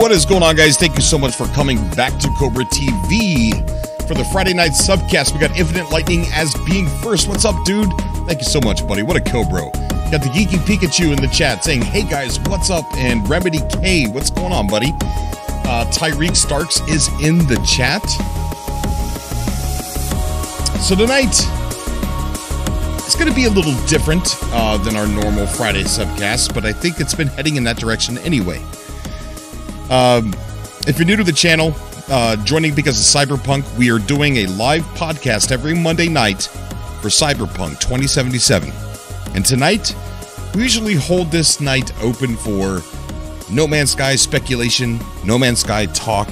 What is going on, guys? Thank you so much for coming back to Cobra TV for the Friday night subcast. We got Infinite Lightning as being first. What's up, dude? Thank you so much, buddy. What a Cobra. Got the Geeky Pikachu in the chat saying, hey guys, what's up? And Remedy K, what's going on, buddy? Tyreek Starks is in the chat. So tonight, it's going to be a little different than our normal Friday subcast, but I think it's been heading in that direction anyway. If you're new to the channel, joining because of Cyberpunk, we are doing a live podcast every Monday night for Cyberpunk 2077. And tonight, we usually hold this night open for No Man's Sky speculation, No Man's Sky talk,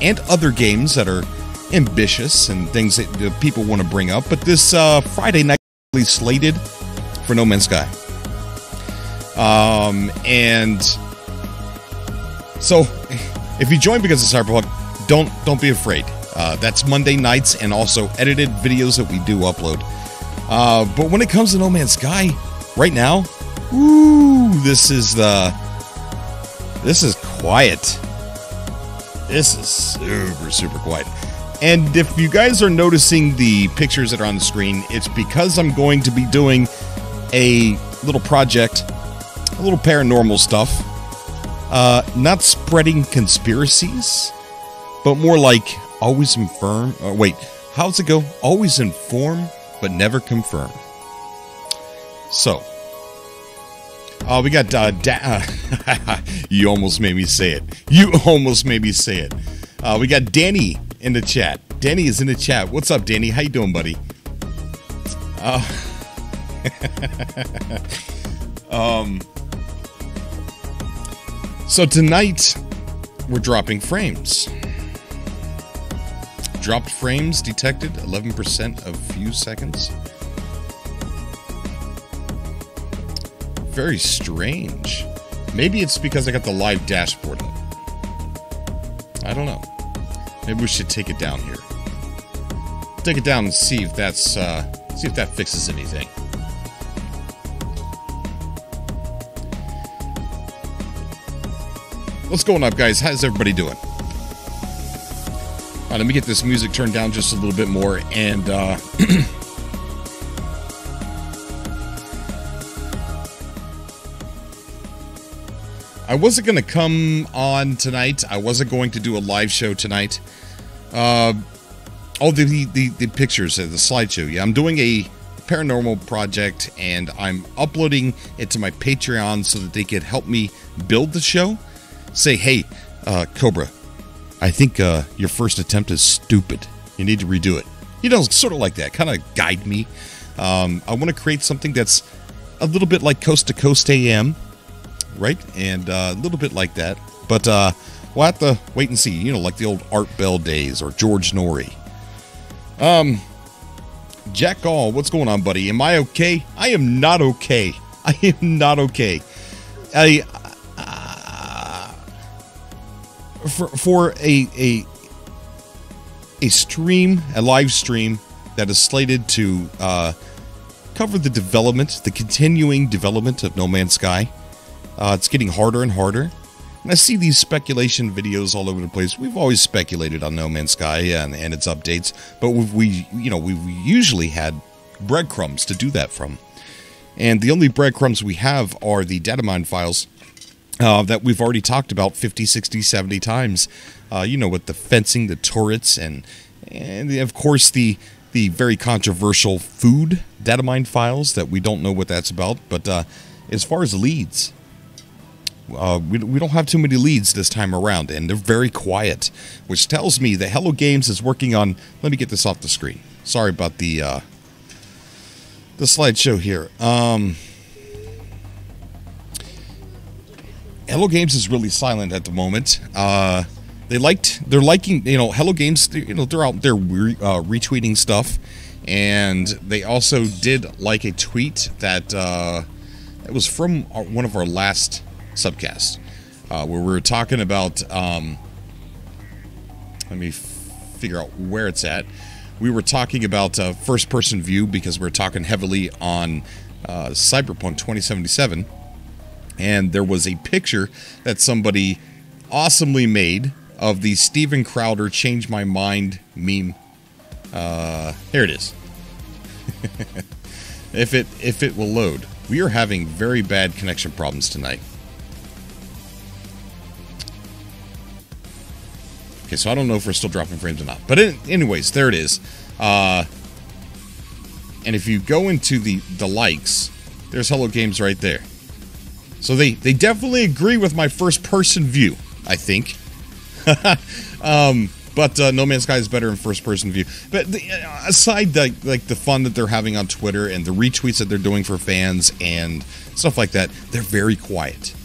and other games that are ambitious and things that people want to bring up. But this Friday night is slated for No Man's Sky. And so, if you join because of Cyberpunk, don't be afraid. That's Monday nights and also edited videos that we do upload. But when it comes to No Man's Sky, right now, this is quiet. This is super quiet. And if you guys are noticing the pictures that are on the screen, it's because I'm going to be doing a little project, a little paranormal stuff. Not spreading conspiracies, but more like always inform. Wait, how's it go? Always inform, but never confirm. So, we got you almost made me say it. You almost made me say it. We got Danny in the chat. Danny is in the chat. What's up, Danny? How you doing, buddy? So tonight, we're dropping frames. Dropped frames detected, 11% of few seconds. Very strange. Maybe it's because I got the live dashboard up. I don't know. Maybe we should take it down here. Take it down and see if that's see if that fixes anything. What's going on, guys? How's everybody doing? All right, let me get this music turned down just a little bit more, and I wasn't going to come on tonight. I wasn't going to do a live show tonight. The pictures, the slideshow. Yeah, I'm doing a paranormal project, and I'm uploading it to my Patreon so that they could help me build the show. Say, hey, Cobra, I think your first attempt is stupid. You need to redo it. You know, sort of like that. Kind of guide me. I want to create something that's a little bit like Coast to Coast AM. Right? And a little bit like that. But we'll have to wait and see. You know, like the old Art Bell days or George Norrie. Jack Gall, what's going on, buddy? Am I okay? I am not okay. I am not okay. For a stream, a live stream that is slated to cover the development, the continuing development of No Man's Sky. It's getting harder and harder. And I see these speculation videos all over the place. We've always speculated on No Man's Sky and its updates, but we've usually had breadcrumbs to do that from. And the only breadcrumbs we have are the data mine files that we've already talked about 50, 60, 70 times. You know, with the fencing, the turrets, and of course the very controversial food data mine files that we don't know what that's about. But as far as leads, we don't have too many leads this time around, and they're very quiet, which tells me that Hello Games is working on... Let me get this off the screen. Sorry about the slideshow here. Hello Games is really silent at the moment. They're liking, you know, Hello Games, you know, they're out there retweeting stuff, and they also did like a tweet that it was from one of our last subcasts, where we were talking about, let me figure out where it's at. We were talking about first-person view because we're talking heavily on Cyberpunk 2077, and there was a picture that somebody awesomely made of the Steven Crowder Change My Mind meme. Here it is. If it will load. We are having very bad connection problems tonight. Okay, so I don't know if we're still dropping frames or not. But anyways, there it is. And if you go into the likes, there's Hello Games right there. So they definitely agree with my first-person view, I think. But No Man's Sky is better in first-person view. But aside the fun that they're having on Twitter and the retweets that they're doing for fans and stuff like that, they're very quiet.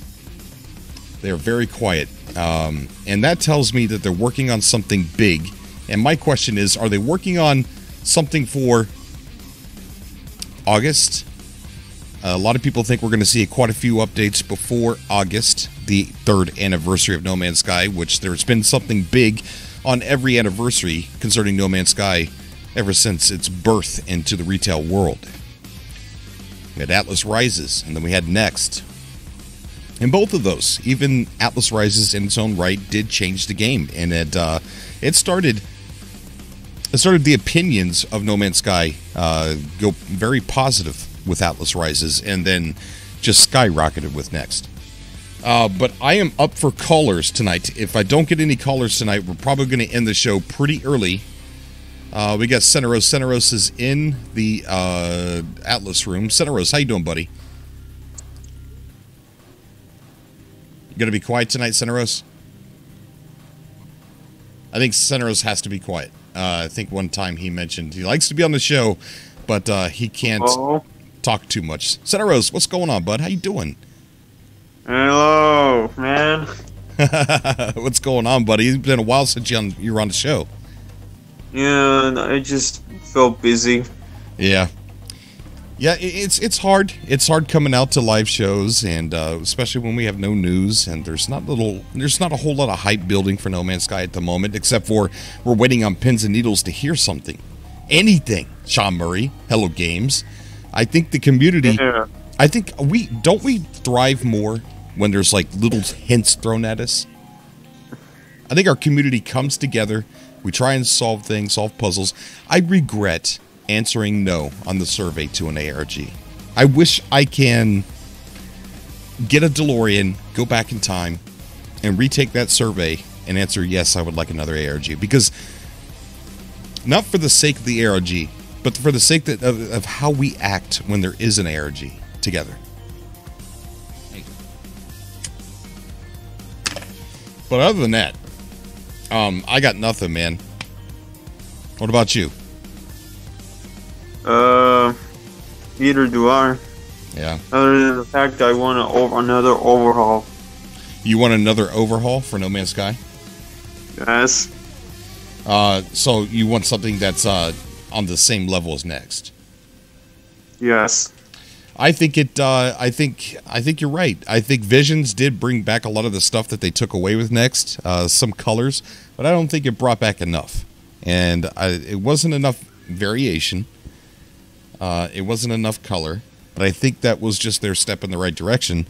They're very quiet. And that tells me that they're working on something big. And my question is, are they working on something for August? A lot of people think we're going to see quite a few updates before August, the 3rd anniversary of No Man's Sky, which there's been something big on every anniversary concerning No Man's Sky ever since its birth into the retail world. We had Atlas Rises, and then we had Next. And both of those, even Atlas Rises in its own right, did change the game. And it started the opinions of No Man's Sky go very positive with Atlas Rises, and then just skyrocketed with Next. But I am up for callers tonight. If I don't get any callers tonight, we're probably going to end the show pretty early. We got Ceneros. Ceneros is in the Atlas room. Ceneros, how you doing, buddy? You going to be quiet tonight, Ceneros? I think Ceneros has to be quiet. I think one time he mentioned he likes to be on the show, but he can't talk too much. Ceneros, what's going on, bud? How you doing? Hello, man. What's going on, buddy? It's been a while since you were on the show. Yeah, I just felt busy. Yeah. Yeah, it's hard. It's hard coming out to live shows, and especially when we have no news, and there's not a whole lot of hype building for No Man's Sky at the moment, except for we're waiting on pins and needles to hear something. Anything. Sean Murray, Hello Games. I think the community... Yeah. I think we thrive more when there's like little hints thrown at us. I think our community comes together. We try and solve things, solve puzzles. I regret answering no on the survey to an ARG. I wish I can get a DeLorean, go back in time, and retake that survey and answer yes, I would like another ARG. Because not for the sake of the ARG, but for the sake of how we act when there is an ARG together. But other than that, I got nothing, man. What about you? Neither do I. Yeah. Other than the fact I want another overhaul. You want another overhaul for No Man's Sky? Yes. So you want something that's on the same level as Next? Yes. I think you're right. I think Visions did bring back a lot of the stuff that they took away with Next, some colors, but I don't think it brought back enough. And it wasn't enough variation. It wasn't enough color, but I think that was just their step in the right direction.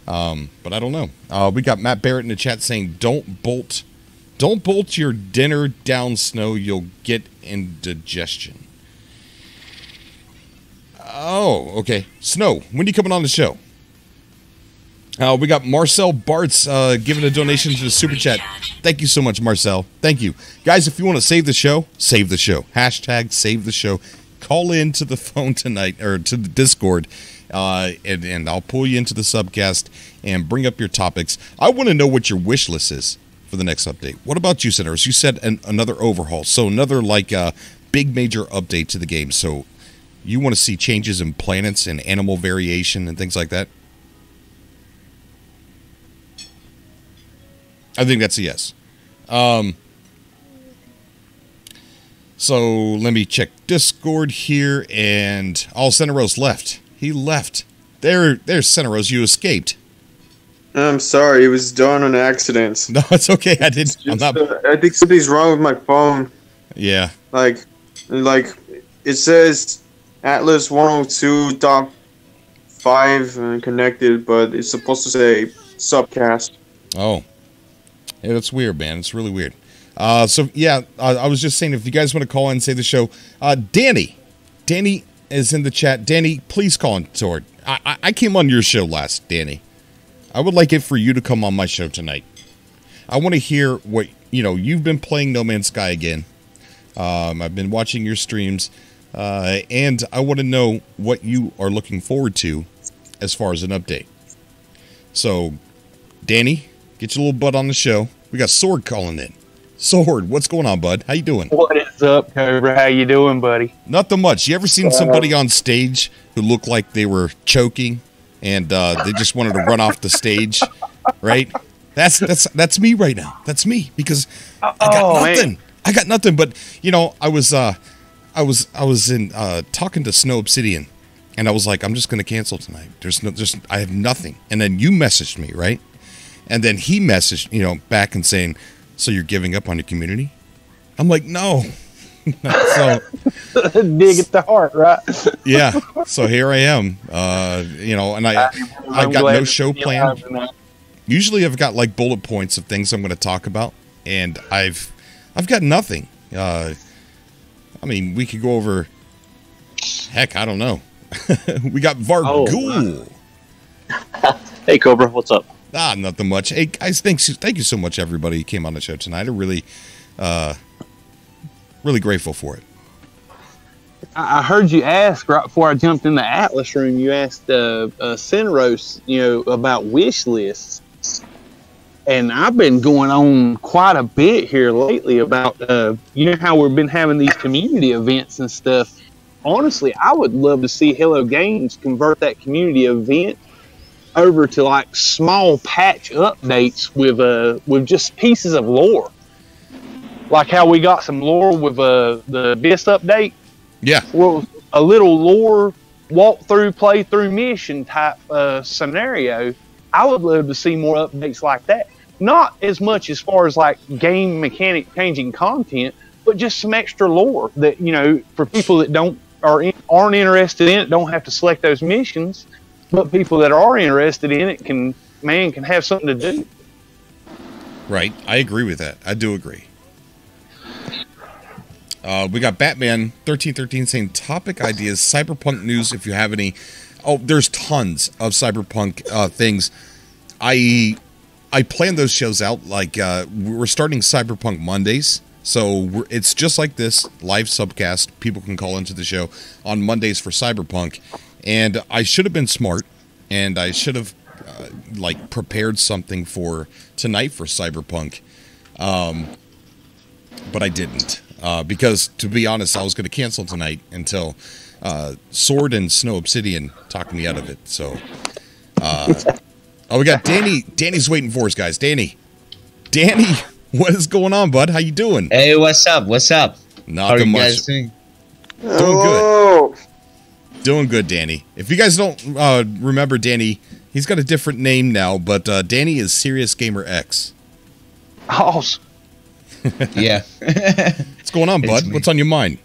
But I don't know. We got Matt Barrett in the chat saying, "Don't bolt your dinner down, Snow. You'll get indigestion." Oh, okay. Snow, when are you coming on the show? We got Marcel Bartz giving a donation to the Super Chat. Thank you so much, Marcel. Thank you. Guys, if you want to save the show, save the show. Hashtag save the show. Call in to the phone tonight, or to the Discord, and I'll pull you into the subcast and bring up your topics. I want to know what your wish list is for the next update. What about you, Senators? You said another overhaul, so another big major update to the game. So you want to see changes in planets and animal variation and things like that? I think that's a yes. So let me check Discord here, and Ceneros left. He left. There's Ceneros. You escaped. I'm sorry. It was done on accident. No, it's okay. I didn't. I'm not. I think something's wrong with my phone. Yeah. Like it says Atlas 102.5 connected, but it's supposed to say SubCast. Oh. Yeah, that's weird, man. It's really weird. So yeah, I was just saying, if you guys want to call in and say the show, Danny is in the chat. Danny, please call in, Sword. I came on your show last, Danny. I would like it for you to come on my show tonight. I want to hear what, you've been playing No Man's Sky again. I've been watching your streams, and I want to know what you are looking forward to as far as an update. So, Danny, get your little butt on the show. We got Sword calling in. Sword, what's going on, bud? How you doing? What is up, Cobra? How you doing, buddy? Nothing much. You ever seen somebody on stage who looked like they were choking and they just wanted to run off the stage, right? That's me right now. That's me, because I got nothing. Man. I got nothing. But I was in talking to Snow Obsidian, and I was like, I'm just going to cancel tonight. I have nothing. And then you messaged me, right? And then he messaged, back and saying, so you're giving up on your community? I'm like, no. So dig at the heart, right? Yeah. So here I am. And I've got no show planned. Usually I've got like bullet points of things I'm going to talk about, and I've got nothing. We could go over. Heck, I don't know. We got Vargul. Hey, Cobra, what's up? Nothing much. Hey, guys, thank you so much, everybody who came on the show tonight. I'm really, really grateful for it. I heard you ask right before I jumped in the Atlas room. You asked Sinros, about wish lists, and I've been going on quite a bit here lately about, how we've been having these community events and stuff. Honestly, I would love to see Hello Games convert that community event over to like small patch updates with just pieces of lore, like how we got some lore with the Abyss update. Yeah, well, a little lore walkthrough, playthrough mission type scenario. I would love to see more updates like that. Not as much as far as like game mechanic changing content, but just some extra lore that for people that aren't interested in it, don't have to select those missions. But people that are interested in it can have something to do. Right. I agree with that. I do agree. We got Batman 1313 saying topic ideas, Cyberpunk news if you have any. Oh, there's tons of Cyberpunk things. I plan those shows out like we're starting Cyberpunk Mondays. So it's just like this live subcast. People can call into the show on Mondays for Cyberpunk. And I should have been smart, and I should have prepared something for tonight for Cyberpunk, but I didn't because, to be honest, I was going to cancel tonight until Sword and Snow Obsidian talked me out of it. So, we got Danny. Danny's waiting for us, guys. Danny, what is going on, bud? How you doing? Hey, what's up? Nothing much. Guys doing? Doing good. Doing good, Danny. If you guys don't remember Danny, he's got a different name now, but Danny is Serious Gamer X. Awesome. Yeah. What's going on, bud? What's on your mind?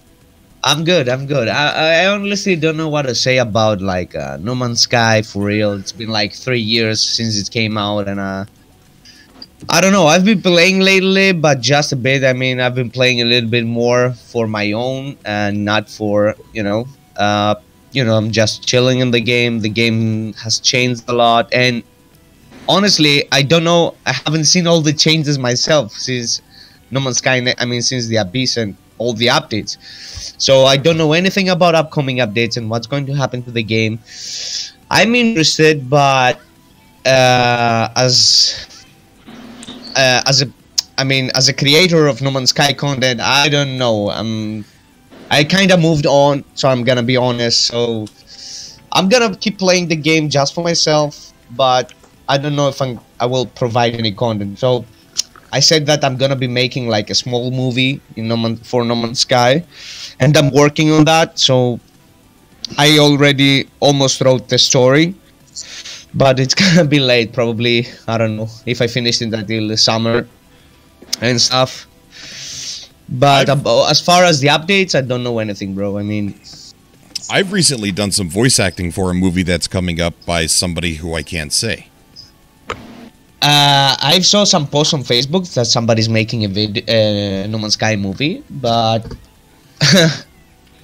I'm good. I honestly don't know what to say about No Man's Sky for real. It's been like 3 years since it came out, and I don't know. I've been playing lately, but just a bit. I've been playing a little bit more for my own and not for I'm just chilling in the game. The game has changed a lot, and honestly, I don't know. I haven't seen all the changes myself since No Man's Sky. Since the Abyss and all the updates. So I don't know anything about upcoming updates and what's going to happen to the game. I'm interested, but as a creator of No Man's Sky content, I don't know. I kind of moved on, so I'm gonna be honest. So I'm gonna keep playing the game just for myself, but I don't know if I will provide any content. So I said that I'm gonna be making like a small movie for No Man's Sky, and I'm working on that. So I already almost wrote the story, but it's gonna be late probably. I don't know if I finish it until the summer and stuff. But as far as the updates, I don't know anything, bro. I've recently done some voice acting for a movie that's coming up by somebody who I can't say. I saw some posts on Facebook that somebody's making a No Man's Sky movie, but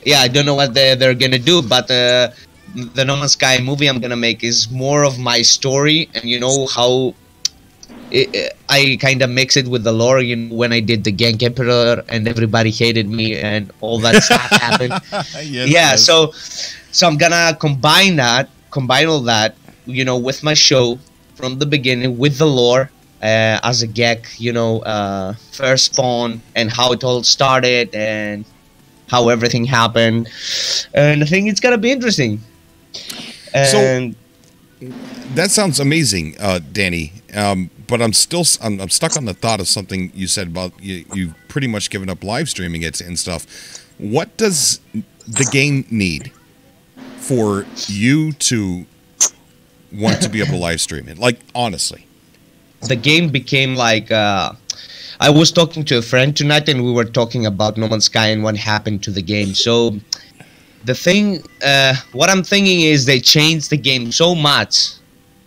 yeah, I don't know what they're gonna do. But the No Man's Sky movie I'm gonna make is more of my story, and you know how I kind of mix it with the lore. You know, when I did the Gank Emperor and everybody hated me and all that stuff happened. Yes, Yeah, yes. so I'm gonna combine all that, you know, with my show from the beginning with the lore as a Gek, you know, first spawn and how it all started and how everything happened, and I think it's gonna be interesting. And That sounds amazing, Danny. But I'm stuck on the thought of something you said about you've pretty much given up live streaming it and stuff. What does the game need for you to want to be able to live stream it? Like, honestly. the game became like I was talking to a friend tonight and we were talking about No Man's Sky and what happened to the game. So the thing, what I'm thinking is they changed the game so much.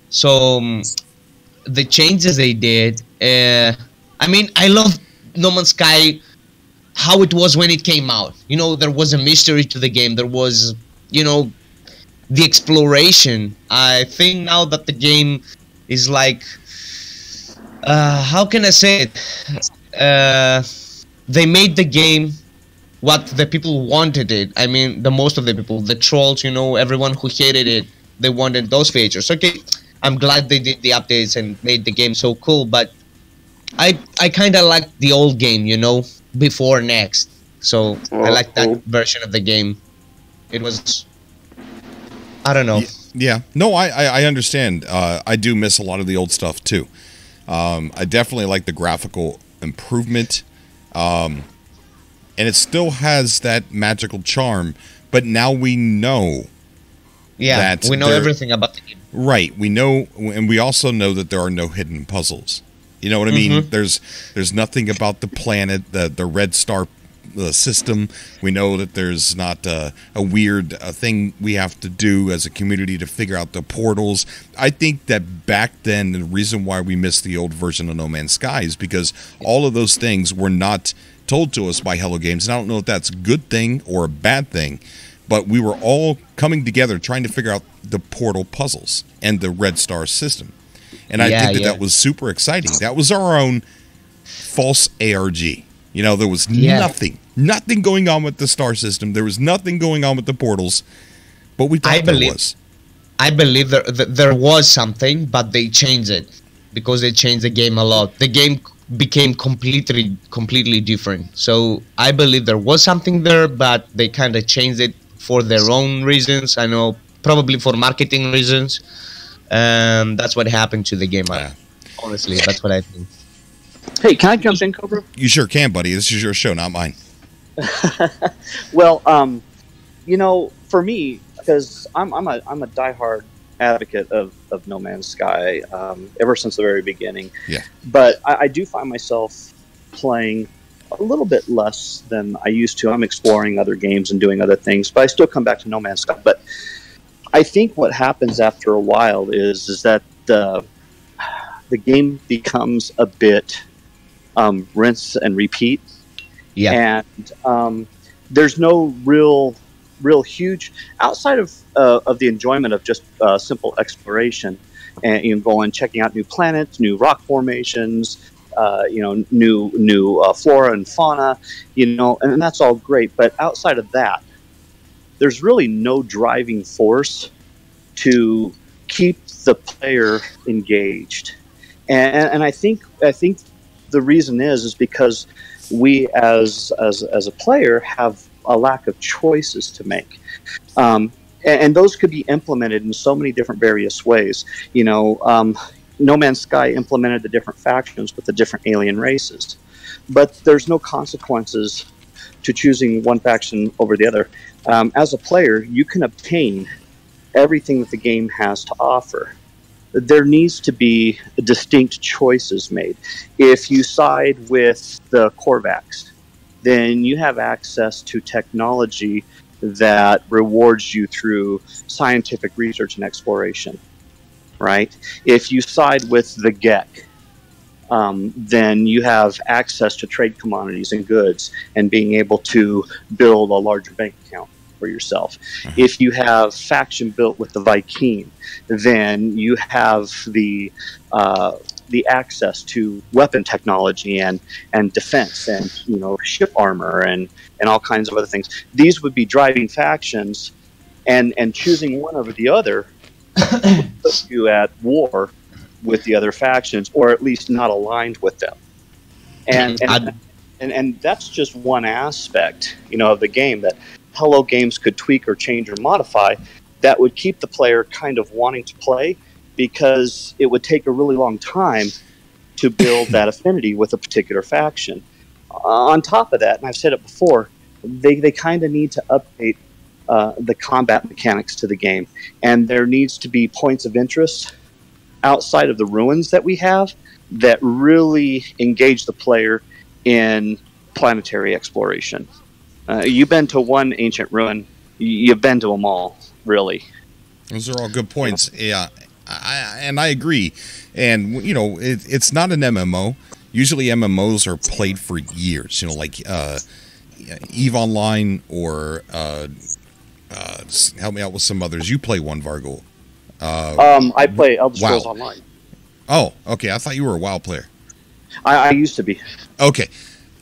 So the changes they did, I mean, I love No Man's Sky how it was when it came out. You know, there was a mystery to the game. There was, you know, the exploration. I think now that the game is like, how can I say it? They made the game what the people wanted it. I mean, the most of the people, the trolls, you know, everyone who hated it, they wanted those features. Okay, I'm glad they did the updates and made the game so cool, but I kind of like the old game, you know, before Next. So I like that version of the game. It was, I don't know. Yeah. No, I understand. I do miss a lot of the old stuff too. I definitely like the graphical improvement. And it still has that magical charm, but now we know. Yeah, we know everything about the game. Right. We know, and we also know that there are no hidden puzzles. You know what I mean? There's nothing about the planet, the red star system. We know that there's not a weird thing we have to do as a community to figure out the portals. I think that back then, the reason why we missed the old version of No Man's Sky is because all of those things were not told to us by Hello Games. And I don't know if that's a good thing or a bad thing, but we were all coming together trying to figure out the portal puzzles and the red star system. And I think that was super exciting. That was our own false ARG. You know, there was nothing going on with the star system. There was nothing going on with the portals, but we thought there was. I believe there was something, but they changed it because they changed the game a lot. The game became completely different. So I believe there was something there, but they kind of changed it for their own reasons. I know, probably for marketing reasons. That's what happened to the game. Honestly, that's what I think. Hey, can I jump in, Cobra? You sure can, buddy. This is your show, not mine. Well, you know, for me, because I'm a diehard advocate of No Man's Sky ever since the very beginning. Yeah. But I do find myself playing a little bit less than I used to. I'm exploring other games and doing other things, but I still come back to No Man's Sky. But I think what happens after a while is that the game becomes a bit rinse and repeat. Yeah. And there's no real huge outside of the enjoyment of just simple exploration and going checking out new planets, new rock formations, you know, new flora and fauna, you know, and that's all great. But outside of that, there's really no driving force to keep the player engaged. And I think the reason is because we as a player have a lack of choices to make. And those could be implemented in so many different various ways. You know, No Man's Sky implemented the different factions with the different alien races, but there's no consequences to choosing one faction over the other. As a player, you can obtain everything that the game has to offer. There needs to be distinct choices made. If you side with the Korvax, then you have access to technology that rewards you through scientific research and exploration. right? If you side with the GEC, then you have access to trade commodities and goods and being able to build a larger bank account for yourself. If you have faction built with the Viking, then you have the access to weapon technology and defense and ship armor and all kinds of other things. These would be driving factions, and choosing one over the other would put you at war with the other factions, or at least not aligned with them. And that's just one aspect, of the game that Hello Games could tweak or change or modify that would keep the player kind of wanting to play, because it would take a really long time to build that affinity with a particular faction. On top of that, and I've said it before, they kind of need to update the combat mechanics to the game, and there needs to be points of interest outside of the ruins that we have that really engage the player in planetary exploration. You've been to one ancient ruin, you've been to them all, really. Those are all good points. Yeah, I agree. And, it's not an MMO. Usually MMOs are played for years, like EVE Online or help me out with some others. You play one, Vargul. I play Elder Scrolls Online. Oh, okay. I thought you were a WoW player. I used to be. Okay.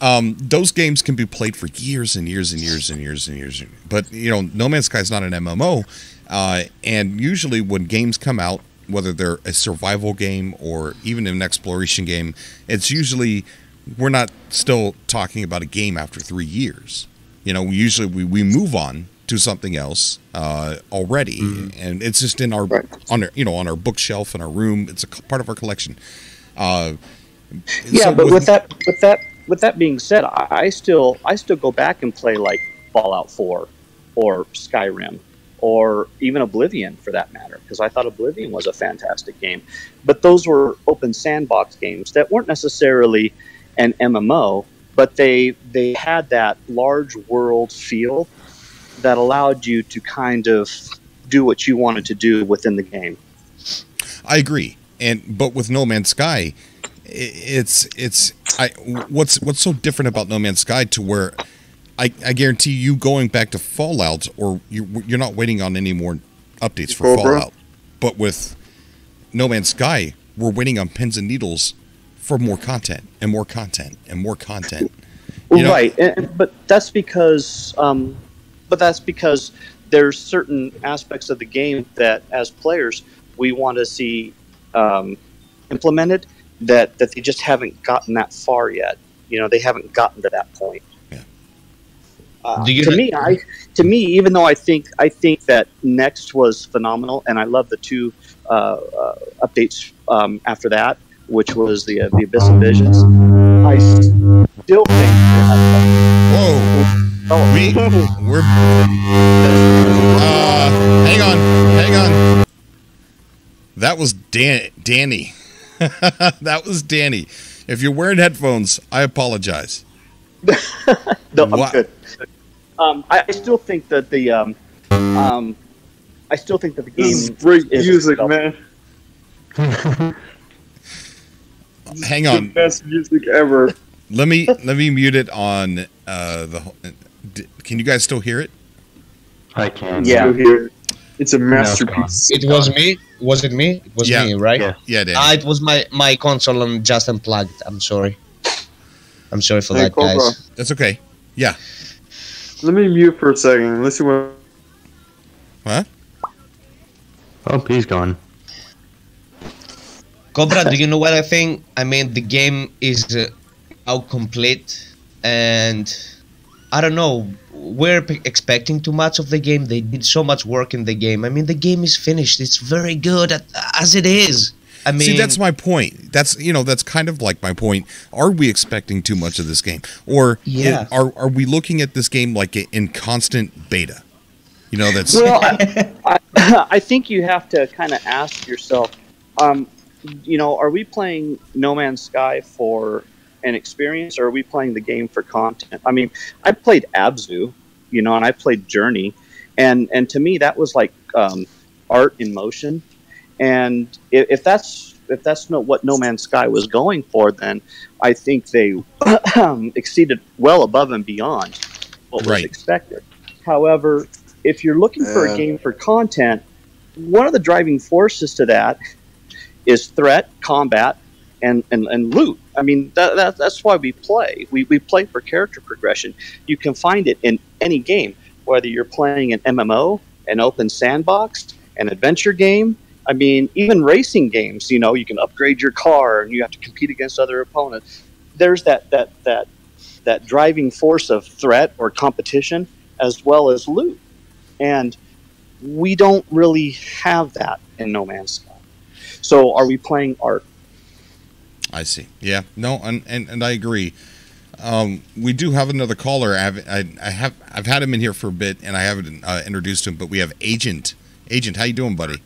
Those games can be played for years and years and years and years and years. But, No Man's Sky is not an MMO. And usually when games come out, whether they're a survival game or even an exploration game, it's usually, we're not still talking about a game after 3 years. Usually we move on to something else already, and it's just in our on our bookshelf in our room. It's a part of our collection. Yeah, so but with that being said, I still go back and play like Fallout 4 or Skyrim or even Oblivion for that matter, because I thought Oblivion was a fantastic game. But those were open sandbox games that weren't necessarily an MMO, but they had that large world feel that allowed you to kind of do what you wanted to do within the game. I agree, but with No Man's Sky, what's so different about No Man's Sky to where I guarantee you going back to Fallout, or you're not waiting on any more updates for Fallout, but with No Man's Sky, we're waiting on pins and needles for more content and more content and more content. Right, but that's because there's certain aspects of the game that, as players, we want to see implemented that they just haven't gotten that far yet. They haven't gotten to that point. Yeah. To me, even though I think that Next was phenomenal, and I love the two updates after that, which was the Abyss and Visions, I still think. Whoa! We're. Hang on. That was Danny. That was Danny. If you're wearing headphones, I apologize. No, I'm good. I still think that the game is great music, man. Hang on. The best music ever. Let me mute it on can you guys still hear it? I can. Yeah. It's a masterpiece. It was me. Was it me? It was me, right? Yeah, Danny. It was my console and just unplugged. I'm sorry. I'm sorry for that, Cobra. guys. That's okay. Yeah. Let me mute for a second. Let's see what. Huh? Oh, he's gone. Cobra, do you know what I think? I mean, the game is now complete, and I don't know. We're expecting too much of the game. They did so much work in the game. I mean, the game is finished. It's very good as it is. I mean, see, that's my point. That's kind of like my point. Are we expecting too much of this game, or are we looking at this game like in constant beta? That's well. I think you have to kind of ask yourself. Are we playing No Man's Sky for an experience, or are we playing the game for content? I mean, I played Abzu, and I played Journey, and to me that was like art in motion. And if that's not what No Man's Sky was going for, then I think they exceeded well above and beyond what was expected. However, if you're looking for a game for content, one of the driving forces to that is threat, combat, and loot. I mean, that's why we play. We play for character progression. You can find it in any game, whether you're playing an MMO, an open sandbox, an adventure game. I mean, even racing games, you know, you can upgrade your car and you have to compete against other opponents. There's that driving force of threat or competition as well as loot. And we don't really have that in No Man's Sky. So are we playing art? I see. Yeah. No, and I agree. We do have another caller. I've had him in here for a bit, and I haven't introduced him, but we have Agent. Agent, how you doing, buddy?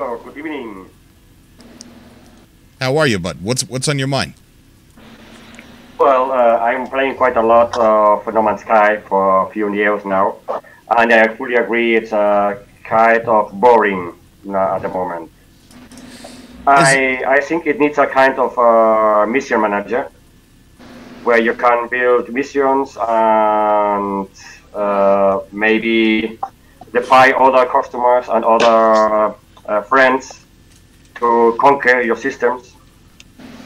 Oh, good evening. How are you, bud? What's on your mind? Well, I'm playing quite a lot for No Man's Sky for a few years now, and I fully agree it's kind of boring at the moment. I think it needs a kind of mission manager where you can build missions and maybe defy other customers and other friends to conquer your systems.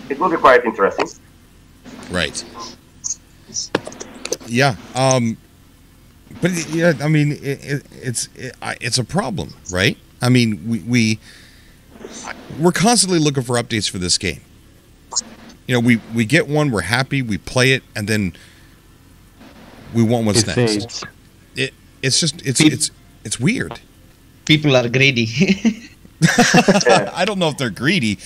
It will be quite interesting. Right. Yeah. But yeah, I mean, it's a problem, right? I mean, we're constantly looking for updates for this game. You know, we get one, we're happy, we play it, and then we want what's next. It's weird. People are greedy. I don't know if they're greedy,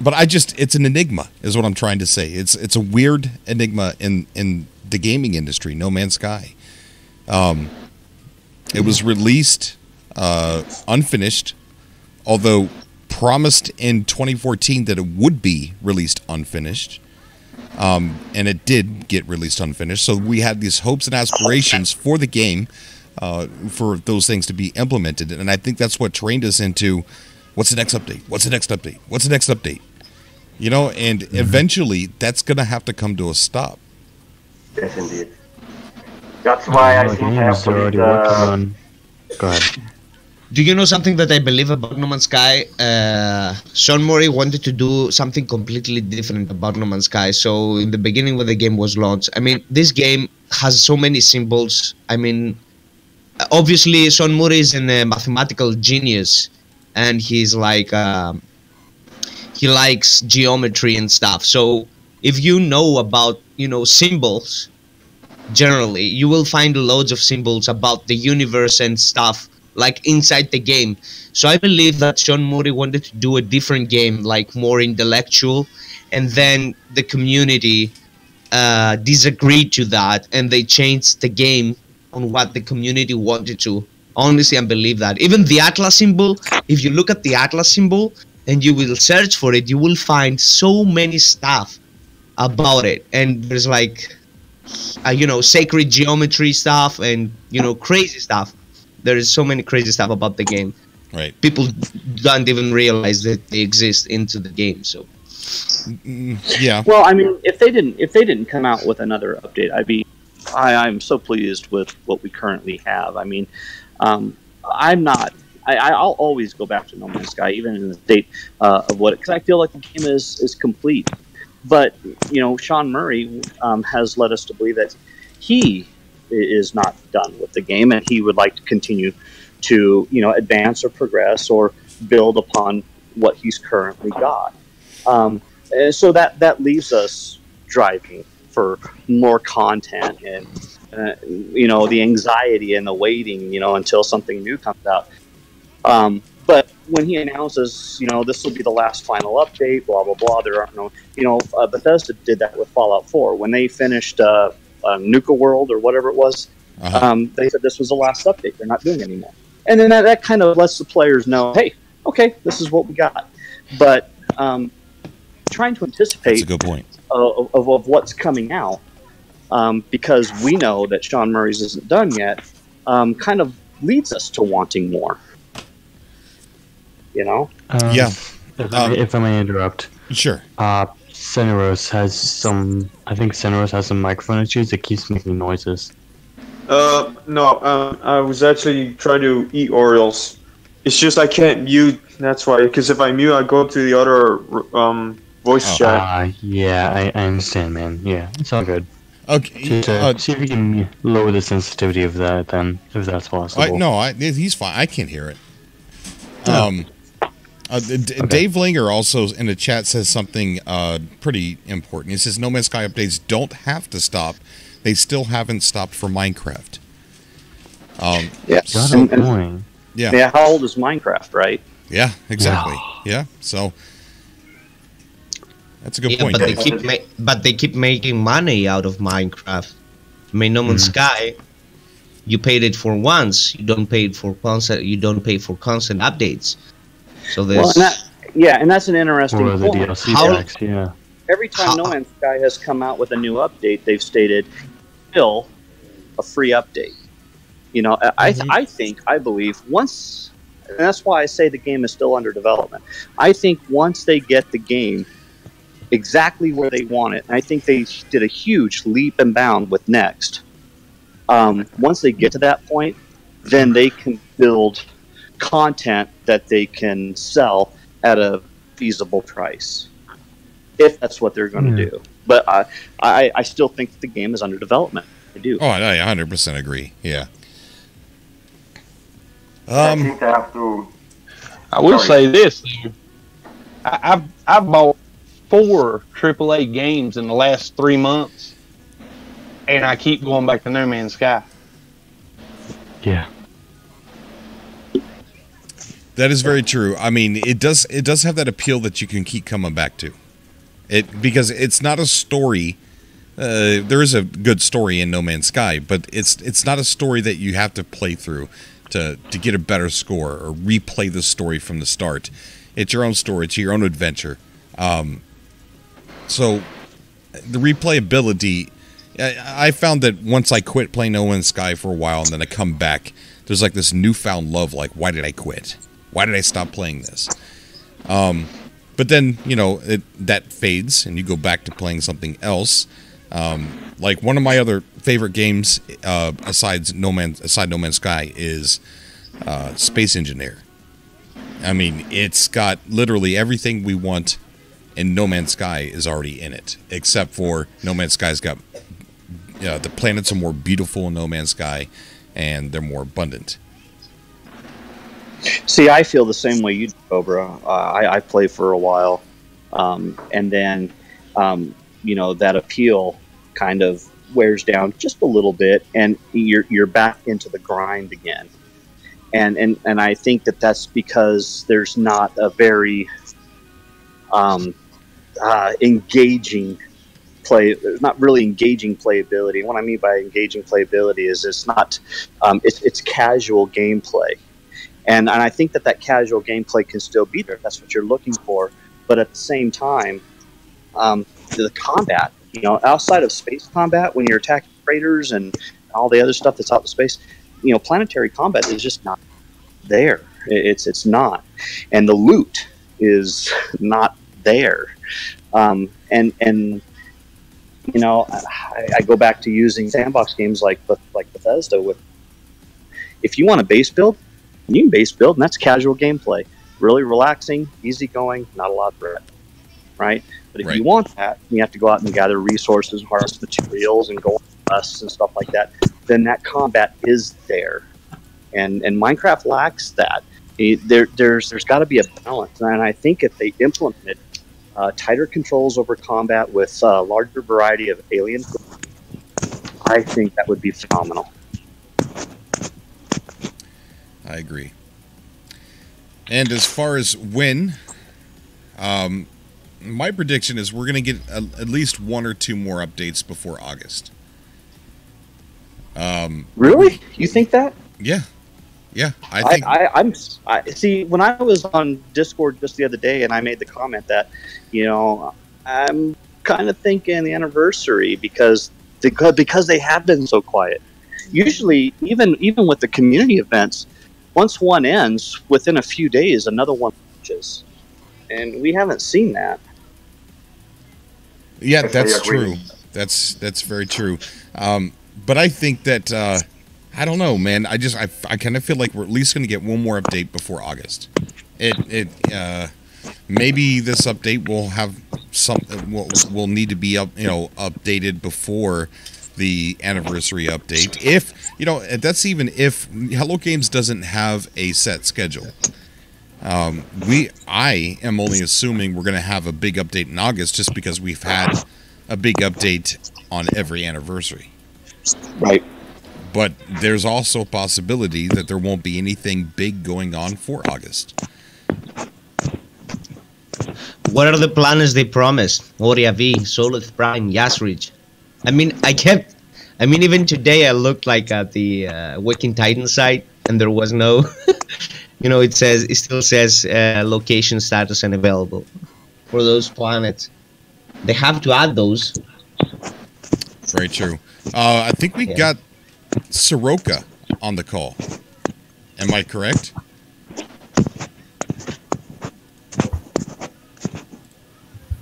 but it's an enigma, is what I'm trying to say. It's a weird enigma in the gaming industry. No Man's Sky. It was released unfinished, although promised in 2014 that it would be released unfinished, and it did get released unfinished. So we had these hopes and aspirations for the game, for those things to be implemented, and I think that's what trained us into what's the next update? What's the next update? What's the next update? You know, and eventually that's going to have to come to a stop. Yes, indeed. That's why I think I have to read, Go ahead. Do you know something that I believe about No Man's Sky? Sean Murray wanted to do something completely different about No Man's Sky. So in the beginning when the game was launched, I mean, this game has so many symbols. I mean, obviously Sean Murray is a mathematical genius, and he's like, he likes geometry and stuff. So if you know about, symbols, generally, you will find loads of symbols about the universe and stuff, like inside the game. So I believe that Sean Murray wanted to do a different game, like more intellectual, and then the community disagreed to that, and they changed the game on what the community wanted to. Honestly, I believe that. Even the Atlas symbol, if you look at the Atlas symbol and you will search for it, you will find so many stuff about it. And there's like, sacred geometry stuff and, crazy stuff. There is so many crazy stuff about the game. Right. People don't even realize that they exist into the game. So, yeah. Well, I mean, if they didn't come out with another update, I'm so pleased with what we currently have. I mean, I'll always go back to No Man's Sky, even in the state of what, because I feel like the game is complete. But Sean Murray has led us to believe that he is not done with the game, and he would like to continue to advance or progress or build upon what he's currently got. So that leaves us driving for more content and the anxiety and the waiting until something new comes out. But when he announces this will be the last final update, blah blah blah, there aren't no Bethesda did that with Fallout 4 when they finished Nuka World or whatever it was. They said this was the last update, they're not doing anymore, and then that kind of lets the players know, hey, okay, this is what we got. But trying to anticipate, that's a good point, of what's coming out, because we know that Sean Murray's isn't done yet, kind of leads us to wanting more. You know? Yeah. If I may interrupt. Sure. Cineros has some. I think Cineros has some microphone issues. It keeps making noises. No, I was actually trying to eat Orioles. It's just I can't mute. That's why. Because if I mute, I go to the other voice chat. Yeah, I understand, man. Yeah, it's all good. Okay. Just, see if you can lower the sensitivity of that, then, if that's possible. He's fine. I can't hear it. Dave Linger also in the chat says something pretty important. He says No Man's Sky updates don't have to stop. They still haven't stopped for Minecraft. Yes. Yeah. How old is Minecraft, right? Yeah, exactly. Yeah. So that's a good point. But they keep making money out of Minecraft. I mean, No Man's Sky, you paid it for once. You don't pay for constant. You don't pay for constant updates. So there's and that's an interesting point. The DLC packs, Every time No Man's Sky has come out with a new update, they've stated still a free update. You know, I believe once, and that's why I say the game is still under development. I think once they get the game exactly where they want it, and I think they did a huge leap and bound with Next. Once they get to that point, then they can build content that they can sell at a feasible price, if that's what they're going to do. But I still think that the game is under development. I do. Oh, I 100% agree. Yeah. I think they have to. I will say this: I've bought 4 AAA games in the last 3 months, and I keep going back to No Man's Sky. Yeah. That is very true. I mean, it does have that appeal that you can keep coming back to. Because it's not a story. There is a good story in No Man's Sky, but it's not a story that you have to play through to get a better score or replay the story from the start. It's your own story. It's your own adventure. So the replayability, I found that once I quit playing No Man's Sky for a while and then I come back, there's like this newfound love. Like, why did I quit? Why did I stop playing this? But then, that fades and you go back to playing something else. Like one of my other favorite games, aside No Man's Sky, is Space Engineer. I mean, it's got literally everything we want, and No Man's Sky is already in it, except for No Man's Sky's got the planets are more beautiful in No Man's Sky, and they're more abundant. See, I feel the same way you do, Cobra. I play for a while, and then that appeal kind of wears down just a little bit, and you're back into the grind again. And I think that's because there's not a very engaging play. There's not really engaging playability. What I mean by engaging playability is it's not it's casual gameplay. And I think that casual gameplay can still be there if that's what you're looking for. But at the same time, the combat, outside of space combat, when you're attacking freighters and all the other stuff that's out in space, planetary combat is just not there. It's not. And the loot is not there. I go back to using sandbox games like Bethesda. If you want a base build, you can base build, and that's casual gameplay. Really relaxing, easygoing, not a lot of threat, right? But if you want that, you have to go out and gather resources, harvest materials, and go on quests and stuff like that. Then that combat is there, and Minecraft lacks that. There's got to be a balance, and I think if they implemented tighter controls over combat with a larger variety of alien, I think that would be phenomenal. I agree. And as far as when, my prediction is we're going to get at least 1 or 2 more updates before August. Really? You think that? Yeah. Yeah, I think. I see. When I was on Discord just the other day, and I made the comment that, I'm kind of thinking the anniversary because they have been so quiet. Usually, even with the community events, once one ends, within a few days, another one patches, and we haven't seen that. Yeah, Yes, that's I agree. true. That's very true. But I think that I don't know, man. I kind of feel like we're at least going to get one more update before August. Maybe this update will have something will need to be updated before the anniversary update. If that's even if Hello Games doesn't have a set schedule. I am only assuming we're going to have a big update in August just because we've had a big update on every anniversary. Right. But there's also a possibility that there won't be anything big going on for August. What are the planners they promised? Oria V, Solid Prime, Yasrich. I mean, even today I looked like at the Waking Titan site and there was no, it still says location status and available for those planets. They have to add those. Very true. I think we got Soroka on the call. Am I correct?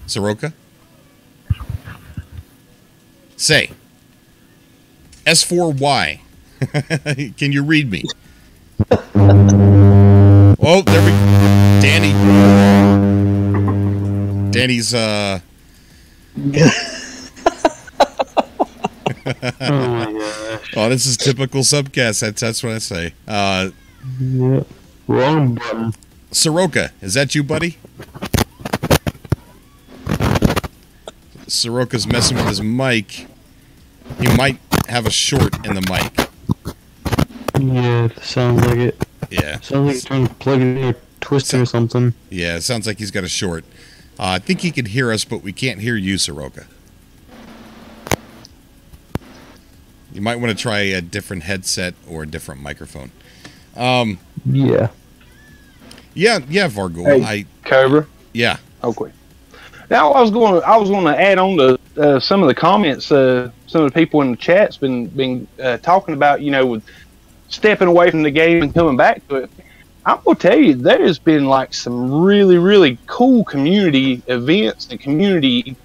Soroka? Say. S4Y. Can you read me? Oh, there we go. Danny's, Oh my gosh. Oh, this is typical subcast. That's what I say. Yeah. Wrong button. Soroka, is that you, buddy? Soroka's messing with his mic. He might have a short in the mic. Yeah, sounds like it. Yeah. Sounds like he's trying to plug it in or twist it or something. Yeah, it sounds like he's got a short. I think he can hear us, but we can't hear you, Soroka. You might want to try a different headset or a different microphone. Yeah. Yeah, Vargul. Hey, Cobra. Yeah. Okay. Now I was going to add on to some of the comments. Some of the people in the chat's been talking about, with stepping away from the game and coming back to it. I'm gonna tell you, there's been like some really, really cool community events and community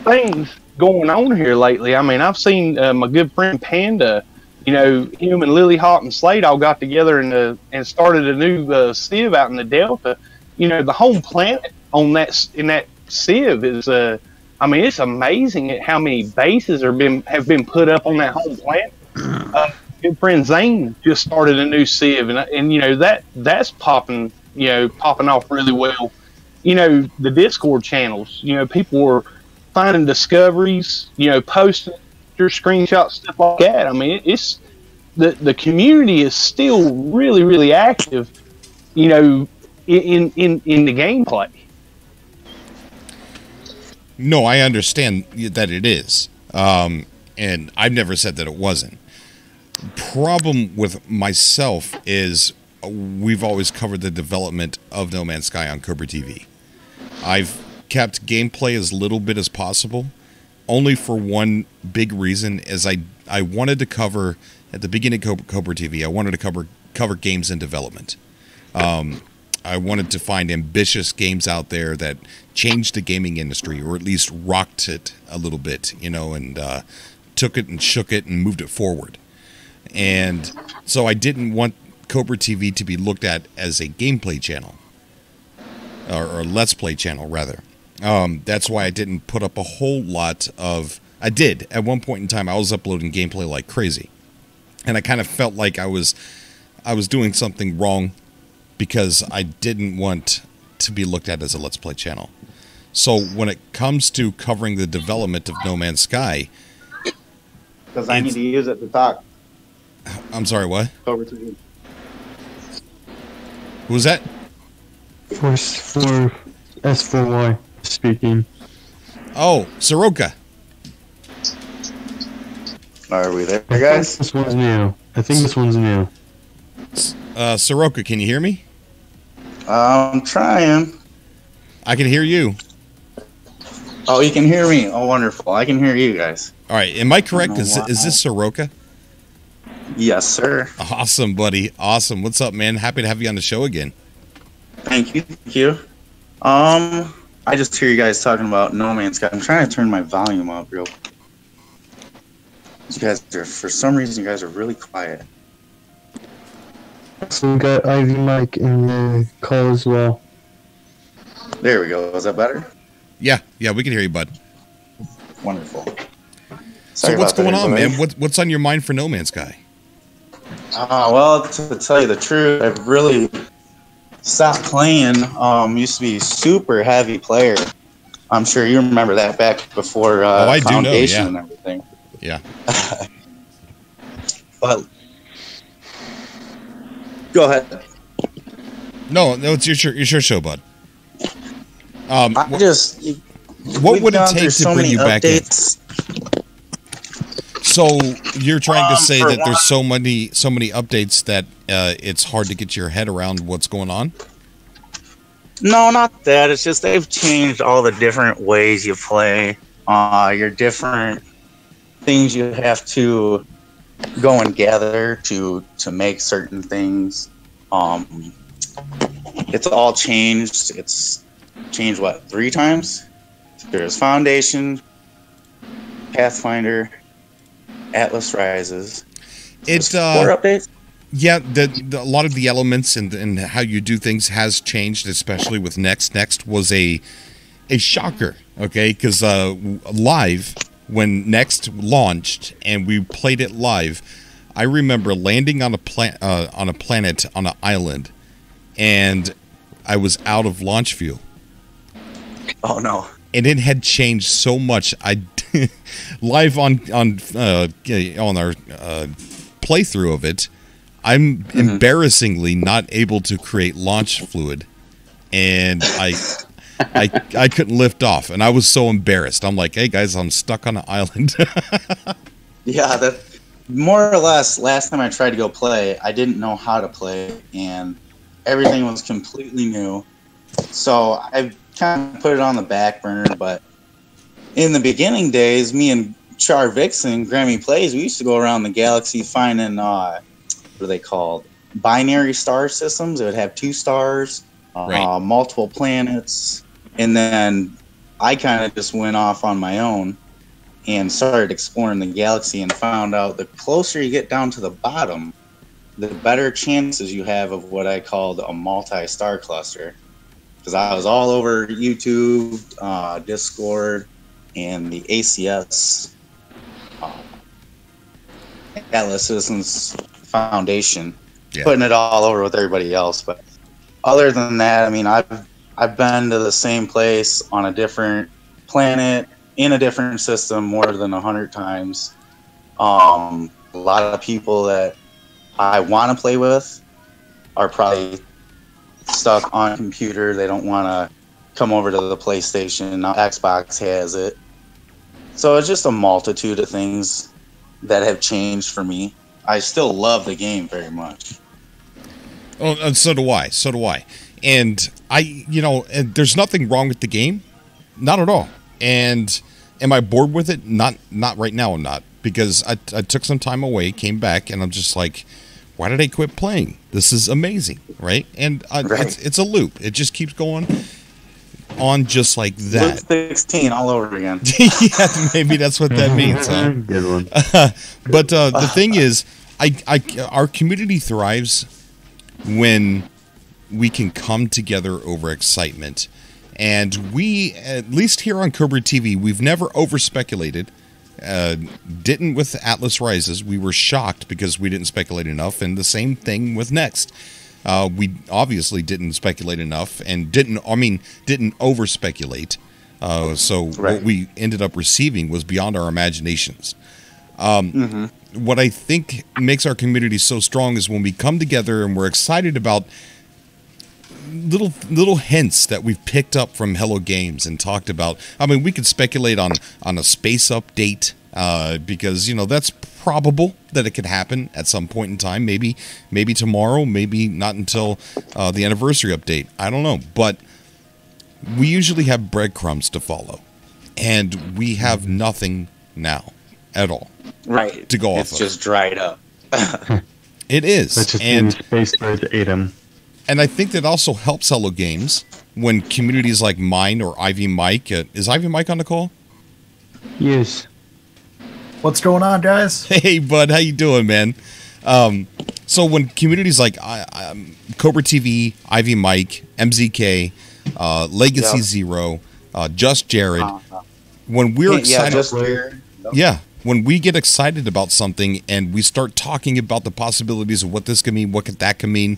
things going on here lately. I mean, I've seen my good friend Panda. Him and Lily Hawk and Slade all got together and started a new Civ out in the Delta. The home planet in that Civ is it's amazing at how many bases have been put up on that home planet. Good friend Zane just started a new Civ, and that's popping off really well. The Discord channels, people were finding discoveries, posting your screenshots, stuff like that. I mean, it's the community is still really, really active, in the gameplay. No, I understand that it is. And I've never said that it wasn't. Problem with myself is we've always covered the development of No Man's Sky on Cobra TV. I've kept gameplay as little bit as possible, only for one big reason, is I wanted to cover, at the beginning of Cobra TV, I wanted to cover games in development. I wanted to find ambitious games out there that changed the gaming industry, or at least rocked it a little bit, and took it and shook it and moved it forward. And so I didn't want Cobra TV to be looked at as a gameplay channel, or a Let's Play channel, rather. That's why I didn't put up a whole lot of... I did. At one point in time, I was uploading gameplay like crazy. And I kind of felt like I was doing something wrong, because I didn't want to be looked at as a Let's Play channel. So when it comes to covering the development of No Man's Sky... Because I need to use it to talk. I'm sorry, what? Over to you. Who was that? For S4Y speaking. Oh, Soroka. Are we there, guys? This one's new. I think this one's new. Soroka, can you hear me? I'm trying. I can hear you. Oh, you can hear me. Oh, wonderful. I can hear you guys. All right. Am I correct? Is this Soroka? Yes, sir. Awesome, buddy. Awesome. What's up, man? Happy to have you on the show again. Thank you. Thank you. I just hear you guys talking about No Man's Sky. I'm trying to turn my volume up real. You guys are, for some reason, you guys are really quiet. So we got Ivy Mike in the call as well. There we go. Is that better? Yeah, we can hear you, bud. Wonderful. So Sorry what's about that, going on, everybody. man? What's on your mind for No Man's Sky? Well, to tell you the truth, I've really stopped playing. Used to be super heavy player. I'm sure you remember that back before I do know, Foundation yeah. and everything. Yeah. But go ahead. No, it's your show, bud. I just what we've would it gone take through to so bring many you back in? updates. So you're trying to say for that there's one- so many updates that it's hard to get your head around what's going on? No, not that. It's just they've changed all the different ways you play. Your different things you have to go and gather to make certain things. It's all changed. It's changed what, 3 times? There's Foundation, Pathfinder, Atlas Rises. It's 4 updates. Yeah, a lot of the elements and how you do things has changed, especially with Next. Next was a shocker, okay? Because live, when Next launched and we played it live, I remember landing on a planet on an island, and I was out of launch fuel. Oh no! And it had changed so much. I live on our playthrough of it. I'm embarrassingly not able to create launch fluid, and I couldn't lift off, and I was so embarrassed. I'm like, hey guys, I'm stuck on an island. Yeah, that more or less. Last time I tried to go play, I didn't know how to play, and everything was completely new. So I kind of put it on the back burner. But in the beginning days, me and Char Vixen, Grammy Plays, we used to go around the galaxy finding what are they called? Binary star systems. It would have 2 stars, Right. multiple planets, and then I kind of just went off on my own and started exploring the galaxy and found out the closer you get down to the bottom, the better chances you have of what I called a multi-star cluster. Because I was all over YouTube, Discord, and the ACS, Atlas Citizens Foundation, putting it all over with everybody else. But other than that, I mean, I've been to the same place on a different planet in a different system more than 100 times. A lot of people that I want to play with are probably stuck on a computer. They don't want to come over to the PlayStation. Now Xbox has it. So it's just a multitude of things that have changed for me. I still love the game very much. Oh, and so do I. And and there's nothing wrong with the game, not at all. And am I bored with it? Not right now. I'm not, because I took some time away, came back, and I'm just like, why did I quit playing? This is amazing, right? And it's a loop. It just keeps going on just like that. Loop 16 all over again. Yeah, maybe that's what that means. Huh? Good one. But the thing is, our community thrives when we can come together over excitement. And we, at least here on Cobra TV, we've never over-speculated. Didn't with Atlas Rises. We were shocked because we didn't speculate enough, and the same thing with Next. We obviously didn't speculate enough and didn't over-speculate. So what we ended up receiving was beyond our imaginations. What I think makes our community so strong is when we come together and we're excited about little hints that we've picked up from Hello Games and talked about. I mean, we could speculate on a space update because that's probable that it could happen at some point in time. Maybe tomorrow, maybe not until the anniversary update. I don't know, but we usually have breadcrumbs to follow, and we have nothing now at all. Right. To go off It's of. just dried up. It is. Let's just and Space Bird ate him. And I think that also helps Hello Games when communities like mine or Ivy Mike. Is Ivy Mike on the call? Yes. What's going on, guys? Hey, bud, how you doing, man? So when communities like Cobra TV, Ivy Mike, MZK, Legacy Zero, Just Jared, when we're excited, when we get excited about something and we start talking about the possibilities of what this could mean, that could mean,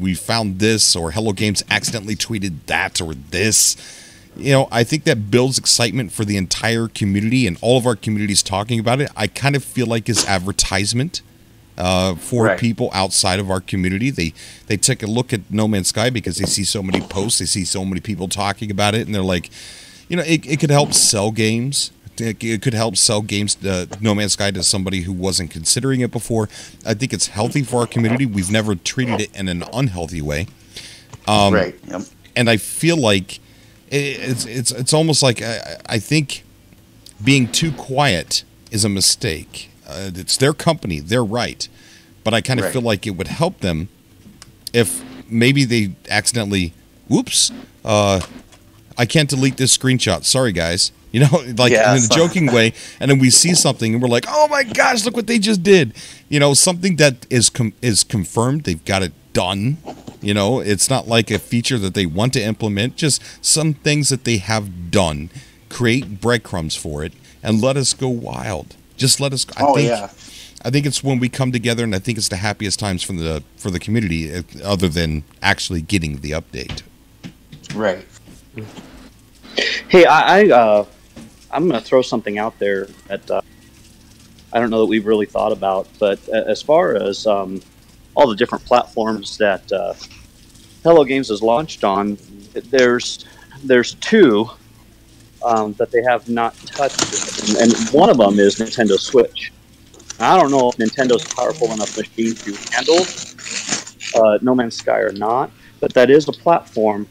we found this, or Hello Games accidentally tweeted that or this. I think that builds excitement for the entire community, and all of our communities talking about it. I kind of feel like it's advertisement for people outside of our community. They take a look at No Man's Sky because they see so many posts, they see so many people talking about it, and they're like, it could help sell games. It could help sell games, No Man's Sky, to somebody who wasn't considering it before. I think it's healthy for our community. We've never treated it in an unhealthy way. And I feel like it's almost like I think being too quiet is a mistake. It's their company, they're right, but I kind of feel like it would help them if maybe they accidentally, whoops, I can't delete this screenshot. Sorry, guys. In a joking way, and then we see something and we're like, oh my gosh, look what they just did. Something that is confirmed, they've got it done. It's not like a feature that they want to implement, just some things that they have done. Create breadcrumbs for it and let us go wild. Just let us. I think it's when we come together, and I think it's the happiest times for the community, other than actually getting the update. Right. Hey, I'm going to throw something out there that I don't know that we've really thought about, but as far as all the different platforms that Hello Games has launched on, there's two that they have not touched yet, and one of them is Nintendo Switch. I don't know if Nintendo's a powerful enough machine to handle No Man's Sky or not, but that is a platform